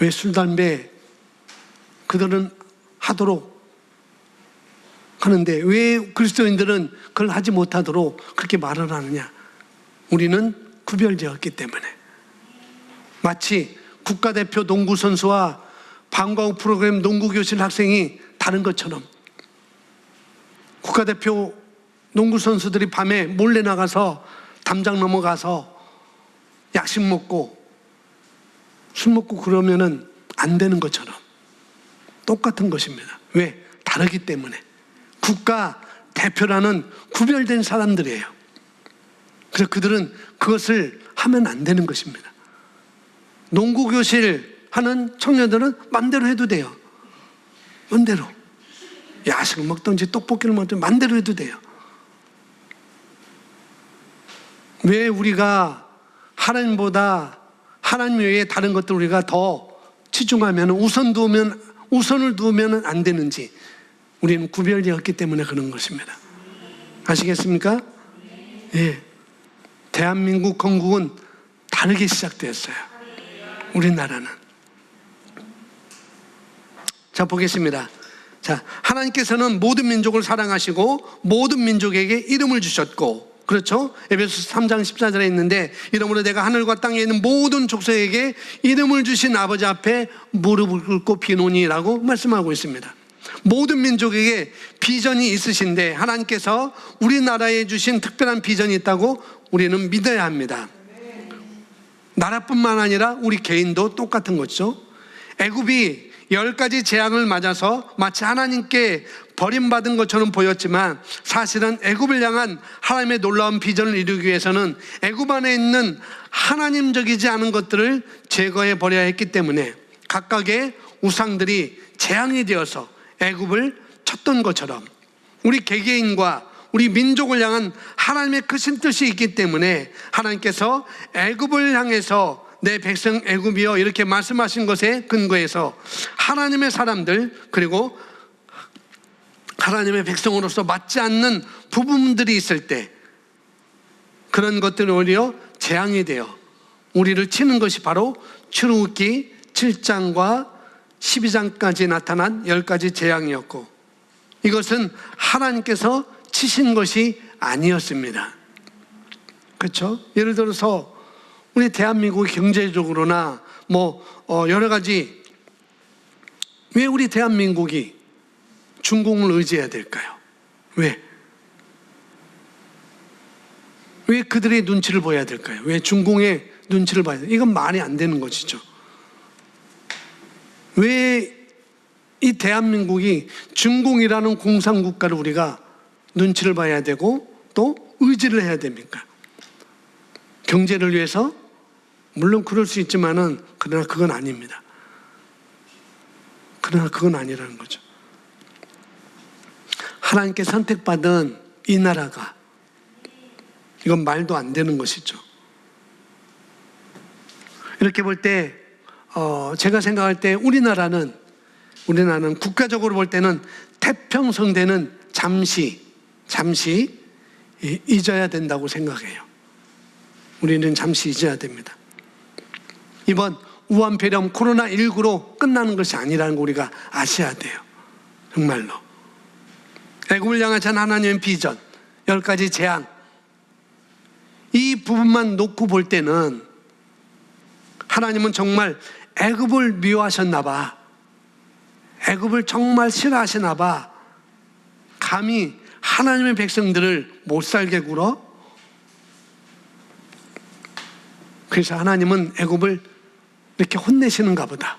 왜 술, 담배 그들은 하도록 하는데 왜 그리스도인들은 그걸 하지 못하도록 그렇게 말을 하느냐? 우리는 구별되었기 때문에. 마치 국가대표 농구선수와 방과 후 프로그램 농구교실 학생이 다른 것처럼 국가대표 농구선수들이 밤에 몰래 나가서 담장 넘어가서 약식 먹고 술 먹고 그러면은 안 되는 것처럼 똑같은 것입니다. 왜? 다르기 때문에. 국가 대표라는 구별된 사람들이에요. 그래서 그들은 그것을 하면 안 되는 것입니다. 농구교실 하는 청년들은 맘대로 해도 돼요. 맘대로. 야식을 먹든지 떡볶이를 먹든지 맘대로 해도 돼요. 왜 우리가 하나님보다 하나님 외에 다른 것들 우리가 더 치중하면 우선을 두면 안 되는지 우리는 구별되었기 때문에 그런 것입니다. 아시겠습니까? 예. 대한민국 건국은 다르게 시작되었어요. 우리나라는. 자, 보겠습니다. 자, 하나님께서는 모든 민족을 사랑하시고 모든 민족에게 이름을 주셨고, 그렇죠? 에베소서 3장 14절에 있는데, 이러므로 내가 하늘과 땅에 있는 모든 족속에게 이름을 주신 아버지 앞에 무릎을 꿇고 비노니라고 말씀하고 있습니다. 모든 민족에게 비전이 있으신데 하나님께서 우리나라에 주신 특별한 비전이 있다고 우리는 믿어야 합니다. 나라뿐만 아니라 우리 개인도 똑같은 거죠. 애굽이 10가지 재앙을 맞아서 마치 하나님께 버림받은 것처럼 보였지만 사실은 애굽을 향한 하나님의 놀라운 비전을 이루기 위해서는 애굽 안에 있는 하나님적이지 않은 것들을 제거해 버려야 했기 때문에 각각의 우상들이 재앙이 되어서 애굽을 쳤던 것처럼 우리 개개인과 우리 민족을 향한 하나님의 크신 뜻이 있기 때문에 하나님께서 애굽을 향해서 내 백성 애굽이여 이렇게 말씀하신 것에 근거해서 하나님의 사람들 그리고 하나님의 백성으로서 맞지 않는 부분들이 있을 때 그런 것들이 오히려 재앙이 되어 우리를 치는 것이 바로 출애굽기 7장과 12장까지 나타난 10가지 재앙이었고, 이것은 하나님께서 치신 것이 아니었습니다. 그렇죠? 예를 들어서 우리 대한민국이 경제적으로나 여러 가지, 왜 우리 대한민국이 중공을 의지해야 될까요? 왜 그들의 눈치를 보여야 될까요? 왜 중공의 눈치를 봐야 돼요? 이건 말이 안 되는 것이죠. 왜 이 대한민국이 중공이라는 공산국가를 우리가 눈치를 봐야 되고 또 의지를 해야 됩니까? 경제를 위해서? 물론 그럴 수 있지만은 그러나 그건 아닙니다. 그러나 그건 아니라는 거죠. 하나님께 선택받은 이 나라가, 이건 말도 안 되는 것이죠. 이렇게 볼 때 제가 생각할 때 우리나라는 국가적으로 볼 때는 태평성대는 잠시 잊어야 된다고 생각해요. 우리는 잠시 잊어야 됩니다. 이번 우한폐렴 코로나19로 끝나는 것이 아니라는 거 우리가 아셔야 돼요. 정말로. 애굽을 향하신 하나님의 비전, 10가지 재앙, 이 부분만 놓고 볼 때는 하나님은 정말 애굽을 미워하셨나 봐. 애굽을 정말 싫어하시나 봐. 감히 하나님의 백성들을 못 살게 굴어? 그래서 하나님은 애굽을 이렇게 혼내시는가 보다.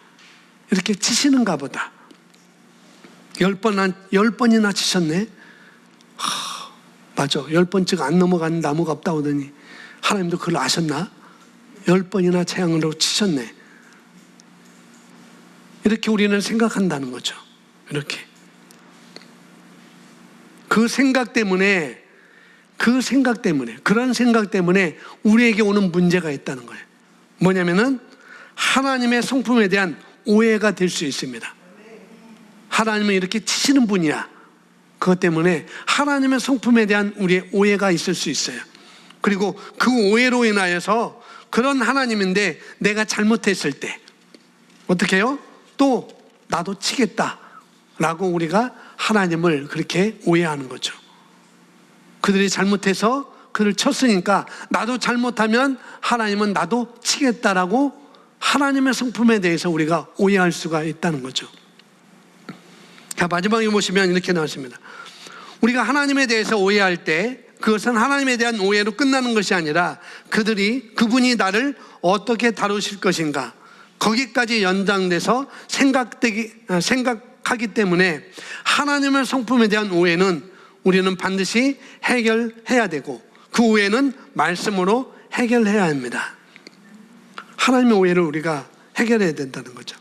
이렇게 치시는가 보다. 10번이나 치셨네? 맞아. 10번쯤 안 넘어가는 나무가 없다고 하더니 하나님도 그걸 아셨나? 10번이나 재앙으로 치셨네. 이렇게 우리는 생각한다는 거죠. 이렇게. 그런 생각 때문에 우리에게 오는 문제가 있다는 거예요. 뭐냐면은 하나님의 성품에 대한 오해가 될 수 있습니다. 하나님은 이렇게 치시는 분이야. 그것 때문에 하나님의 성품에 대한 우리의 오해가 있을 수 있어요. 그리고 그 오해로 인하여서 그런 하나님인데 내가 잘못했을 때 어떻게 해요? 또 나도 치겠다라고 우리가 하나님을 그렇게 오해하는 거죠. 그들이 잘못해서 그를 쳤으니까 나도 잘못하면 하나님은 나도 치겠다라고 하나님의 성품에 대해서 우리가 오해할 수가 있다는 거죠. 자, 마지막에 보시면 이렇게 나왔습니다. 우리가 하나님에 대해서 오해할 때 그것은 하나님에 대한 오해로 끝나는 것이 아니라 그분이 나를 어떻게 다루실 것인가, 거기까지 연장돼서 생각하기 때문에 하나님의 성품에 대한 오해는 우리는 반드시 해결해야 되고 그 오해는 말씀으로 해결해야 합니다. 하나님의 오해를 우리가 해결해야 된다는 거죠.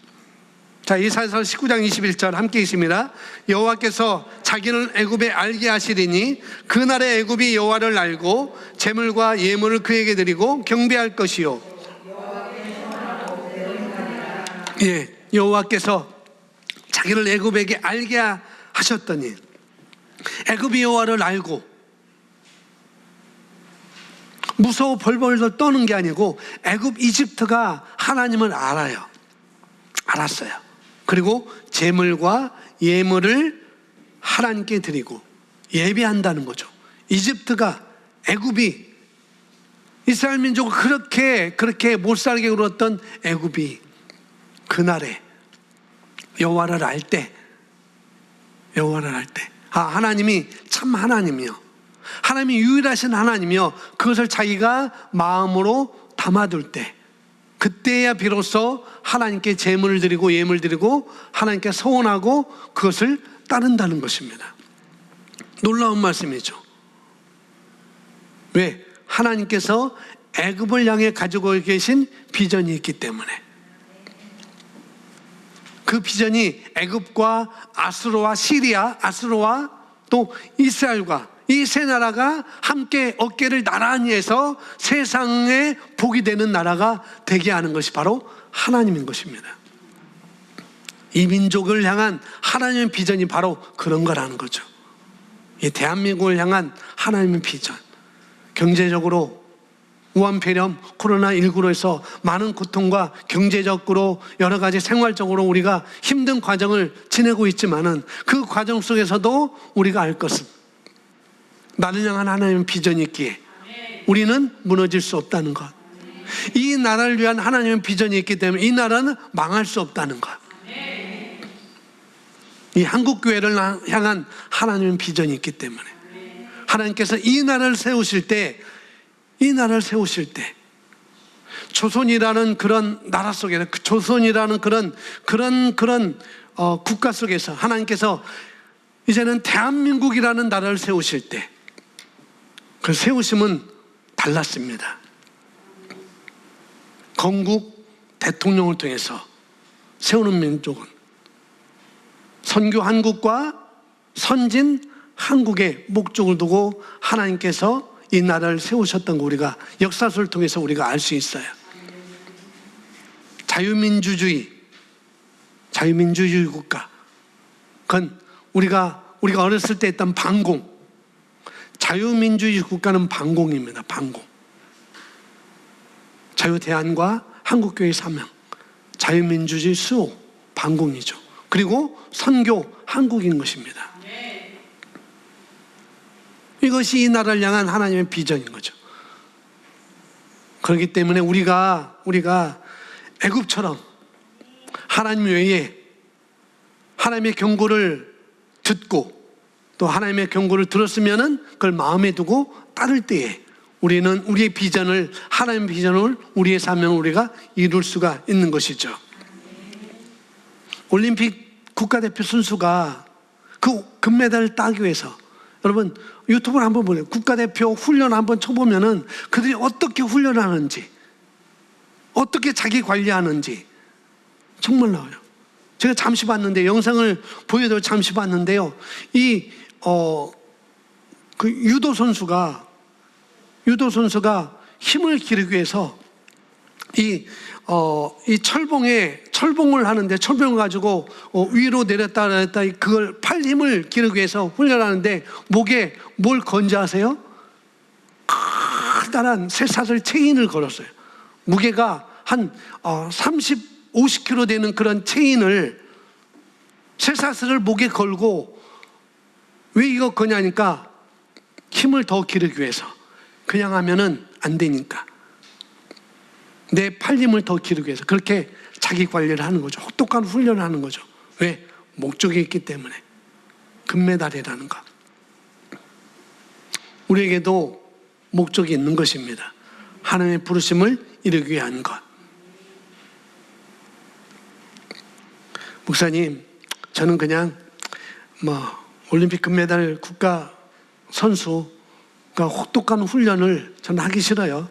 자, 이사야서 19장 21절 함께 있습니다. 여호와께서 자기는 애굽에 알게 하시리니 그날의 애굽이 여호와를 알고 제물과 예물을 그에게 드리고 경배할 것이요. 여호와께서 자기를 애굽에게 알게 하셨더니 애굽이 여호와를 알고 무서워 벌벌 떠는 게 아니고 애굽 이집트가 하나님을 알았어요. 그리고 제물과 예물을 하나님께 드리고 예배한다는 거죠. 애굽이 이스라엘 민족을 그렇게 못살게 굴었던 애굽이 그날에 여호와를 알 때 하나님이 참 하나님이요, 하나님이 유일하신 하나님이요, 그것을 자기가 마음으로 담아둘 때 그때야 비로소 하나님께 제물을 드리고 예물 드리고 하나님께 서원하고 그것을 따른다는 것입니다. 놀라운 말씀이죠. 왜? 하나님께서 애굽을 향해 가지고 계신 비전이 있기 때문에. 그 비전이 애굽과 아수르와 시리아, 아수르와 또 이스라엘과 이 세 나라가 함께 어깨를 나란히 해서 세상에 복이 되는 나라가 되게 하는 것이 바로 하나님인 것입니다. 이 민족을 향한 하나님의 비전이 바로 그런 거라는 거죠. 이 대한민국을 향한 하나님의 비전. 경제적으로 우한 폐렴, 코로나19로 해서 많은 고통과 경제적으로 여러 가지 생활적으로 우리가 힘든 과정을 지내고 있지만은 그 과정 속에서도 우리가 알 것은 나를 향한 하나님의 비전이 있기에 우리는 무너질 수 없다는 것. 이 나라를 위한 하나님의 비전이 있기 때문에 이 나라는 망할 수 없다는 것. 이 한국교회를 향한 하나님의 비전이 있기 때문에 하나님께서 이 나라를 세우실 때 조선이라는 그런 나라 속에서 조선이라는 그런 국가 속에서 하나님께서 이제는 대한민국이라는 나라를 세우실 때 그 세우심은 달랐습니다. 건국 대통령을 통해서 세우는 민족은 선교 한국과 선진 한국의 목적을 두고 하나님께서 이 나라를 세우셨던 거 우리가 역사서를 통해서 우리가 알 수 있어요. 자유민주주의 국가. 그건 우리가 어렸을 때 했던 반공. 자유민주주의 국가는 반공입니다. 반공. 자유대안과 한국교회의 사명. 자유민주주의 수호. 반공이죠. 그리고 선교 한국인 것입니다. 이것이 이 나라를 향한 하나님의 비전인 거죠. 그렇기 때문에 우리가 애굽처럼 하나님 외에 하나님의 경고를 듣고 또 하나님의 경고를 들었으면은 그걸 마음에 두고 따를 때에 우리는 우리의 비전을 하나님의 비전을 우리의 사명을 우리가 이룰 수가 있는 것이죠. 올림픽 국가대표 선수가 그 금메달을 따기 위해서 여러분 유튜브를 한번 보세요. 국가대표 훈련 한번 쳐보면은 그들이 어떻게 훈련을 하는지 어떻게 자기 관리하는지 정말 나와요. 제가 잠시 봤는데 영상을 보여도 잠시 봤는데요. 그 유도 선수가 힘을 기르기 위해서 이 철봉을 하는데 철봉을 가지고 위로 내렸다 그걸 팔 힘을 기르기 위해서 훈련하는데 목에 뭘 건지 아세요? 커다란 쇠사슬 체인을 걸었어요. 무게가 한 50kg 되는 그런 체인을 쇠사슬을 목에 걸고 왜 이거 거냐니까 힘을 더 기르기 위해서. 그냥 하면은 안 되니까 내 팔힘을 더 기르기 위해서 그렇게 자기 관리를 하는 거죠. 혹독한 훈련을 하는 거죠. 왜? 목적이 있기 때문에. 금메달이라는 것. 우리에게도 목적이 있는 것입니다. 하나님의 부르심을 이루기 위한 것. 목사님, 저는 그냥 올림픽 금메달 국가 선수가 혹독한 훈련을 저는 하기 싫어요.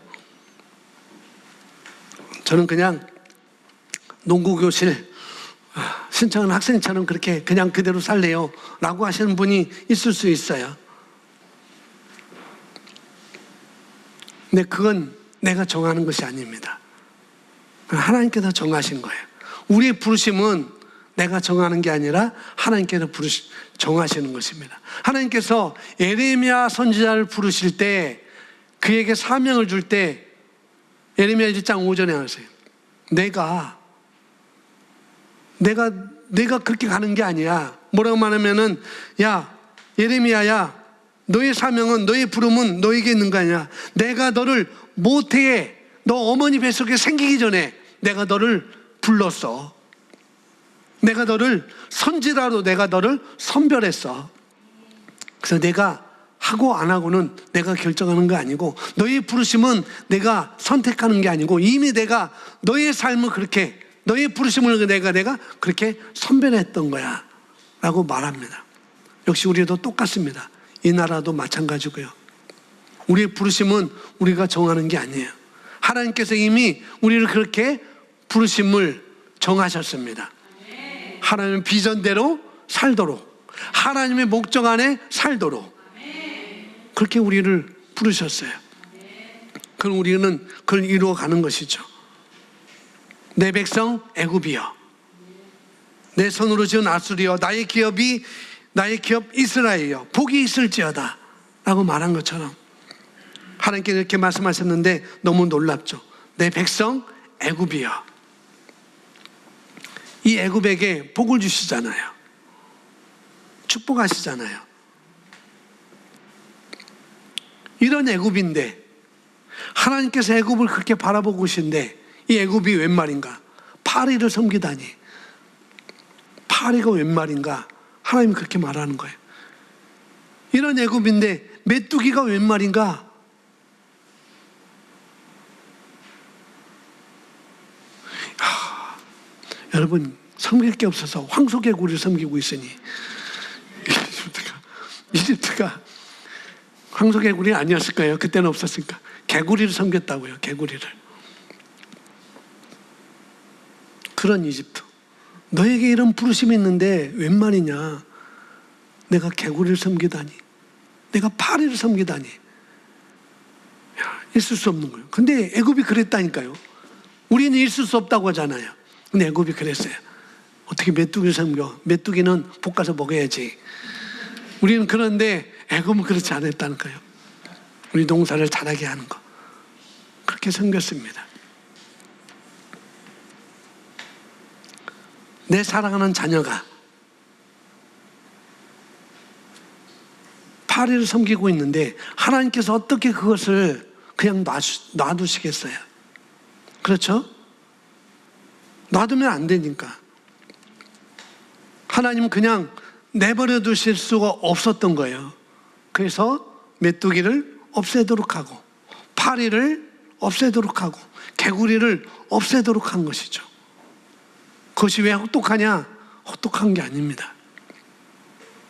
저는 그냥 농구교실 신청한 학생처럼 그렇게 그냥 그대로 살래요 라고 하시는 분이 있을 수 있어요. 근데 그건 내가 정하는 것이 아닙니다. 하나님께서 정하신 거예요. 우리의 부르심은 내가 정하는 게 아니라 하나님께서 정하시는 것입니다. 하나님께서 예레미야 선지자를 부르실 때 그에게 사명을 줄 때 예레미야 1장 5절에 하세요. 내가 그렇게 가는 게 아니야. 뭐라고 말하면은 야 예레미야야 너의 사명은 너의 부름은 너에게 있는 거 아니야. 내가 너를 모태에 너 어머니 뱃속에 생기기 전에 내가 너를 불렀어. 내가 너를 선지자로 내가 너를 선별했어. 그래서 내가 하고 안 하고는 내가 결정하는 거 아니고 너의 부르심은 내가 선택하는 게 아니고 이미 내가 너의 삶을 그렇게 너의 부르심을 내가 그렇게 선별했던 거야 라고 말합니다. 역시 우리도 똑같습니다. 이 나라도 마찬가지고요. 우리의 부르심은 우리가 정하는 게 아니에요. 하나님께서 이미 우리를 그렇게 부르심을 정하셨습니다. 하나님의 비전대로 살도록 하나님의 목적 안에 살도록 그렇게 우리를 부르셨어요. 그럼 우리는 그걸 이루어가는 것이죠. 내 백성 애굽이여 내 손으로 지은 아수리여 나의 기업 이스라엘이여 복이 있을지어다 라고 말한 것처럼 하나님께서 이렇게 말씀하셨는데 너무 놀랍죠. 내 백성 애굽이여. 이 애굽에게 복을 주시잖아요. 축복하시잖아요. 이런 애굽인데 하나님께서 애굽을 그렇게 바라보고 계신데 이 애굽이 웬 말인가? 파리를 섬기다니. 파리가 웬 말인가? 하나님이 그렇게 말하는 거예요. 이런 애굽인데 메뚜기가 웬 말인가? 여러분, 섬길 게 없어서 황소개구리를 섬기고 있으니 이집트가 황소개구리 아니었을 거예요. 그때는 없었으니까. 개구리를 섬겼다고요. 개구리를. 그런 이집트. 너에게 이런 부르심이 있는데 웬 말이냐? 내가 개구리를 섬기다니, 내가 파리를 섬기다니. 있을 수 없는 거예요. 근데 애굽이 그랬다니까요. 우리는 있을 수 없다고 하잖아요. 근데 애굽이 그랬어요. 어떻게 메뚜기를 섬겨? 메뚜기는 볶아서 먹어야지. 우리는 그런데 애굽은 그렇지 않았다는 거예요. 우리 농사를 잘하게 하는 거. 그렇게 섬겼습니다. 내 사랑하는 자녀가 파리를 섬기고 있는데 하나님께서 어떻게 그것을 그냥 놔두시겠어요? 그렇죠? 놔두면 안 되니까. 하나님은 그냥 내버려 두실 수가 없었던 거예요. 그래서 메뚜기를 없애도록 하고 파리를 없애도록 하고 개구리를 없애도록 한 것이죠. 그것이 왜 혹독하냐? 혹독한 게 아닙니다.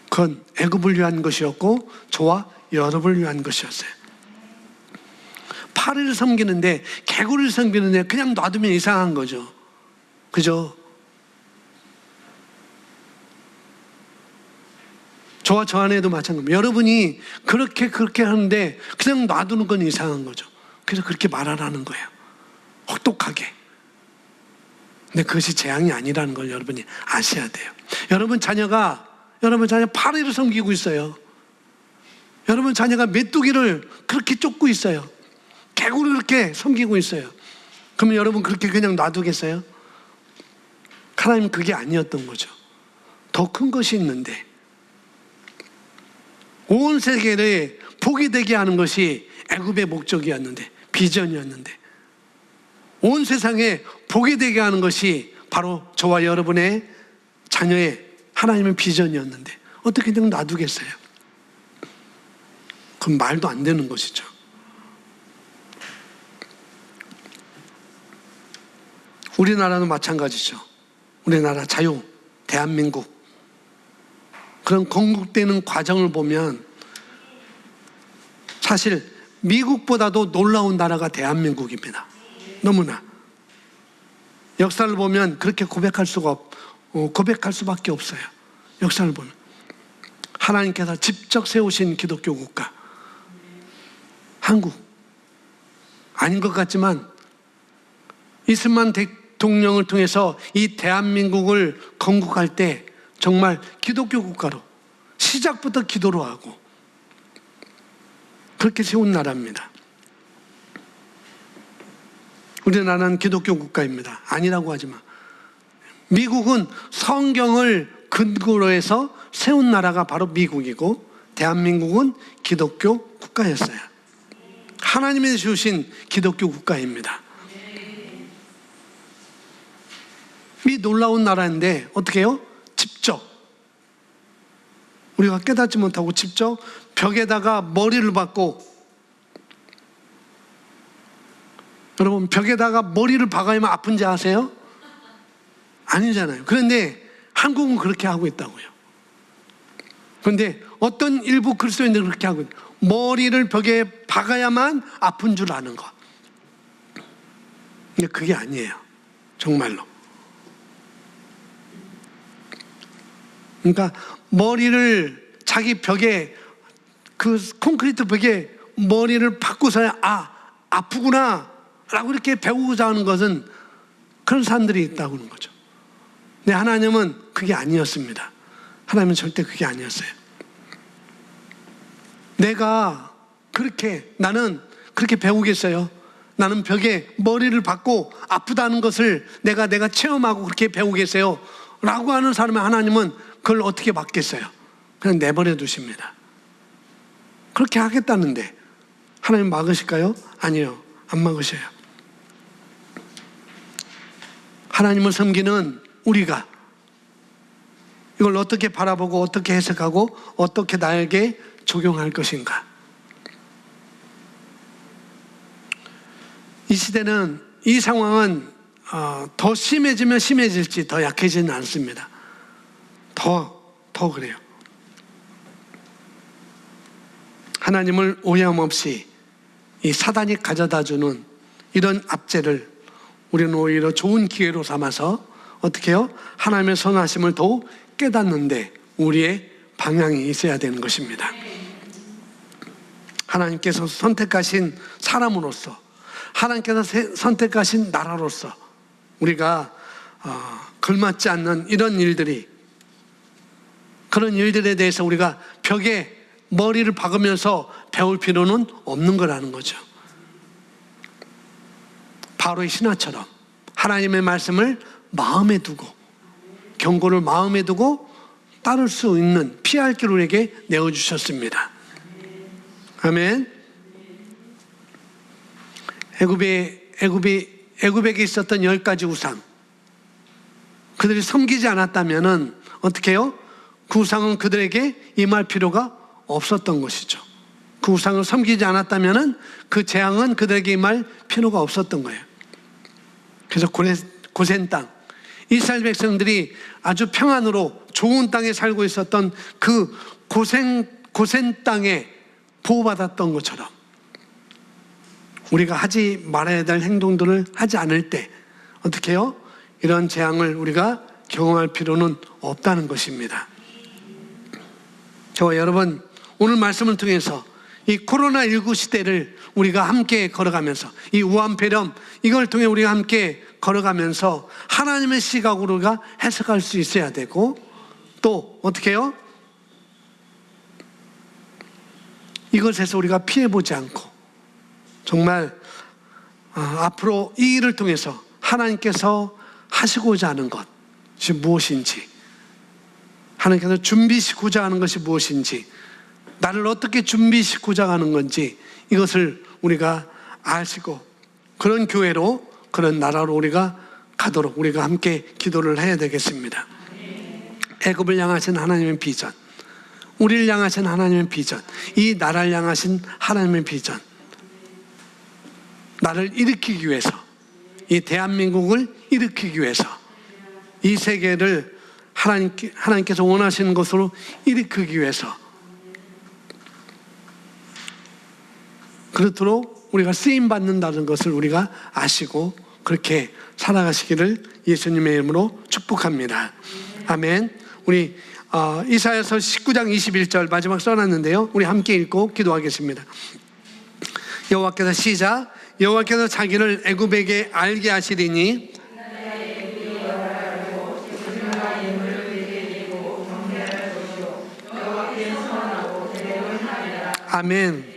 그건 애굽을 위한 것이었고 저와 여러분을 위한 것이었어요. 파리를 섬기는데 개구리를 섬기는데 그냥 놔두면 이상한 거죠. 그죠? 저와 저 안에도 마찬가지입니다. 여러분이 그렇게 하는데 그냥 놔두는 건 이상한 거죠. 그래서 그렇게 말하라는 거예요. 혹독하게. 근데 그것이 재앙이 아니라는 걸 여러분이 아셔야 돼요. 여러분 자녀 파리를 섬기고 있어요. 여러분 자녀가 메뚜기를 그렇게 쫓고 있어요. 개구리를 그렇게 섬기고 있어요. 그러면 여러분 그렇게 그냥 놔두겠어요? 하나님은 그게 아니었던 거죠. 더 큰 것이 있는데 온 세계를 복이 되게 하는 것이 애굽의 목적이었는데, 비전이었는데, 온 세상에 복이 되게 하는 것이 바로 저와 여러분의 자녀의 하나님의 비전이었는데 어떻게 그냥 놔두겠어요? 그건 말도 안 되는 것이죠. 우리나라도 마찬가지죠. 우리나라 자유, 대한민국, 그런 건국되는 과정을 보면 사실 미국보다도 놀라운 나라가 대한민국입니다. 너무나. 역사를 보면 그렇게 고백할 수밖에 없어요. 역사를 보면. 하나님께서 직접 세우신 기독교 국가. 한국. 아닌 것 같지만 이승만 대통령을 통해서 이 대한민국을 건국할 때 정말 기독교 국가로 시작부터 기도로 하고 그렇게 세운 나라입니다. 우리나라는 기독교 국가입니다. 아니라고 하지만 미국은 성경을 근거로 해서 세운 나라가 바로 미국이고 대한민국은 기독교 국가였어요. 하나님이 주신 기독교 국가입니다. 이 놀라운 나라인데 어떻게 해요? 직접 우리가 깨닫지 못하고 직접 벽에다가 머리를 박고, 여러분 벽에다가 머리를 박아야만 아픈지 아세요? 아니잖아요. 그런데 한국은 그렇게 하고 있다고요. 그런데 어떤 일부 그리스도인들은 그렇게 하고 있어요. 머리를 벽에 박아야만 아픈 줄 아는 거. 근데 그게 아니에요. 정말로. 그러니까 머리를 자기 벽에, 그 콘크리트 벽에 머리를 박고서야 아프구나 라고 이렇게 배우고자 하는 것은 그런 사람들이 있다고 하는 거죠. 근데 하나님은 그게 아니었습니다. 하나님은 절대 그게 아니었어요. 내가 그렇게, 나는 그렇게 배우겠어요? 나는 벽에 머리를 박고 아프다는 것을 내가 체험하고 그렇게 배우겠어요? 라고 하는 사람의 하나님은 그걸 어떻게 받겠어요? 그냥 내버려 두십니다. 그렇게 하겠다는데 하나님 막으실까요? 아니요, 안 막으셔요. 하나님을 섬기는 우리가 이걸 어떻게 바라보고 어떻게 해석하고 어떻게 나에게 적용할 것인가. 이 시대는, 이 상황은 더 심해지면 심해질지 더 약해지는 않습니다. 더 그래요. 하나님을 오해함 없이 이 사단이 가져다주는 이런 압제를 우리는 오히려 좋은 기회로 삼아서 어떻게 해요? 하나님의 선하심을 더욱 깨닫는데 우리의 방향이 있어야 되는 것입니다. 하나님께서 선택하신 사람으로서, 하나님께서 선택하신 나라로서 우리가 걸맞지 않는 이런 일들이, 그런 일들에 대해서 우리가 벽에 머리를 박으면서 배울 필요는 없는 거라는 거죠. 바로의 신하처럼 하나님의 말씀을 마음에 두고, 경고를 마음에 두고 따를 수 있는 피할 길을 우리에게 내어주셨습니다. 아멘. 애굽에 있었던 10가지 우상, 그들이 섬기지 않았다면 어떻게 해요? 그 우상은 그들에게 임할 필요가 없었던 것이죠. 그 우상을 섬기지 않았다면 그 재앙은 그들에게 임할 필요가 없었던 거예요. 그래서 고센 땅, 이스라엘 백성들이 아주 평안으로 좋은 땅에 살고 있었던 그 고센 땅에 보호받았던 것처럼 우리가 하지 말아야 될 행동들을 하지 않을 때 어떻게 해요? 이런 재앙을 우리가 경험할 필요는 없다는 것입니다. 저와 여러분, 오늘 말씀을 통해서 이 코로나19 시대를 우리가 함께 걸어가면서, 이 우한폐렴, 이걸 통해 우리가 함께 걸어가면서 하나님의 시각으로 우리가 해석할 수 있어야 되고, 또 어떻게 해요? 이것에서 우리가 피해보지 않고 정말 앞으로 이 일을 통해서 하나님께서 하시고자 하는 것이 무엇인지, 하나님께서 준비시키고자 하는 것이 무엇인지, 나를 어떻게 준비시키고자 하는 건지, 이것을 우리가 아시고 그런 교회로, 그런 나라로 우리가 가도록 우리가 함께 기도를 해야 되겠습니다. 애굽을 향하신 하나님의 비전, 우리를 향하신 하나님의 비전, 이 나라를 향하신 하나님의 비전, 나를 일으키기 위해서, 이 대한민국을 일으키기 위해서, 이 세계를 하나님께서 원하시는 것으로 일으키기 위해서, 그렇도록 우리가 쓰임받는다는 것을 우리가 아시고 그렇게 살아가시기를 예수님의 이름으로 축복합니다. 아멘. 우리 이사야서 19장 21절 마지막 써놨는데요, 우리 함께 읽고 기도하겠습니다. 여호와께서 시작. 여호와께서 자기를 애굽에게 알게 하시리니 아멘.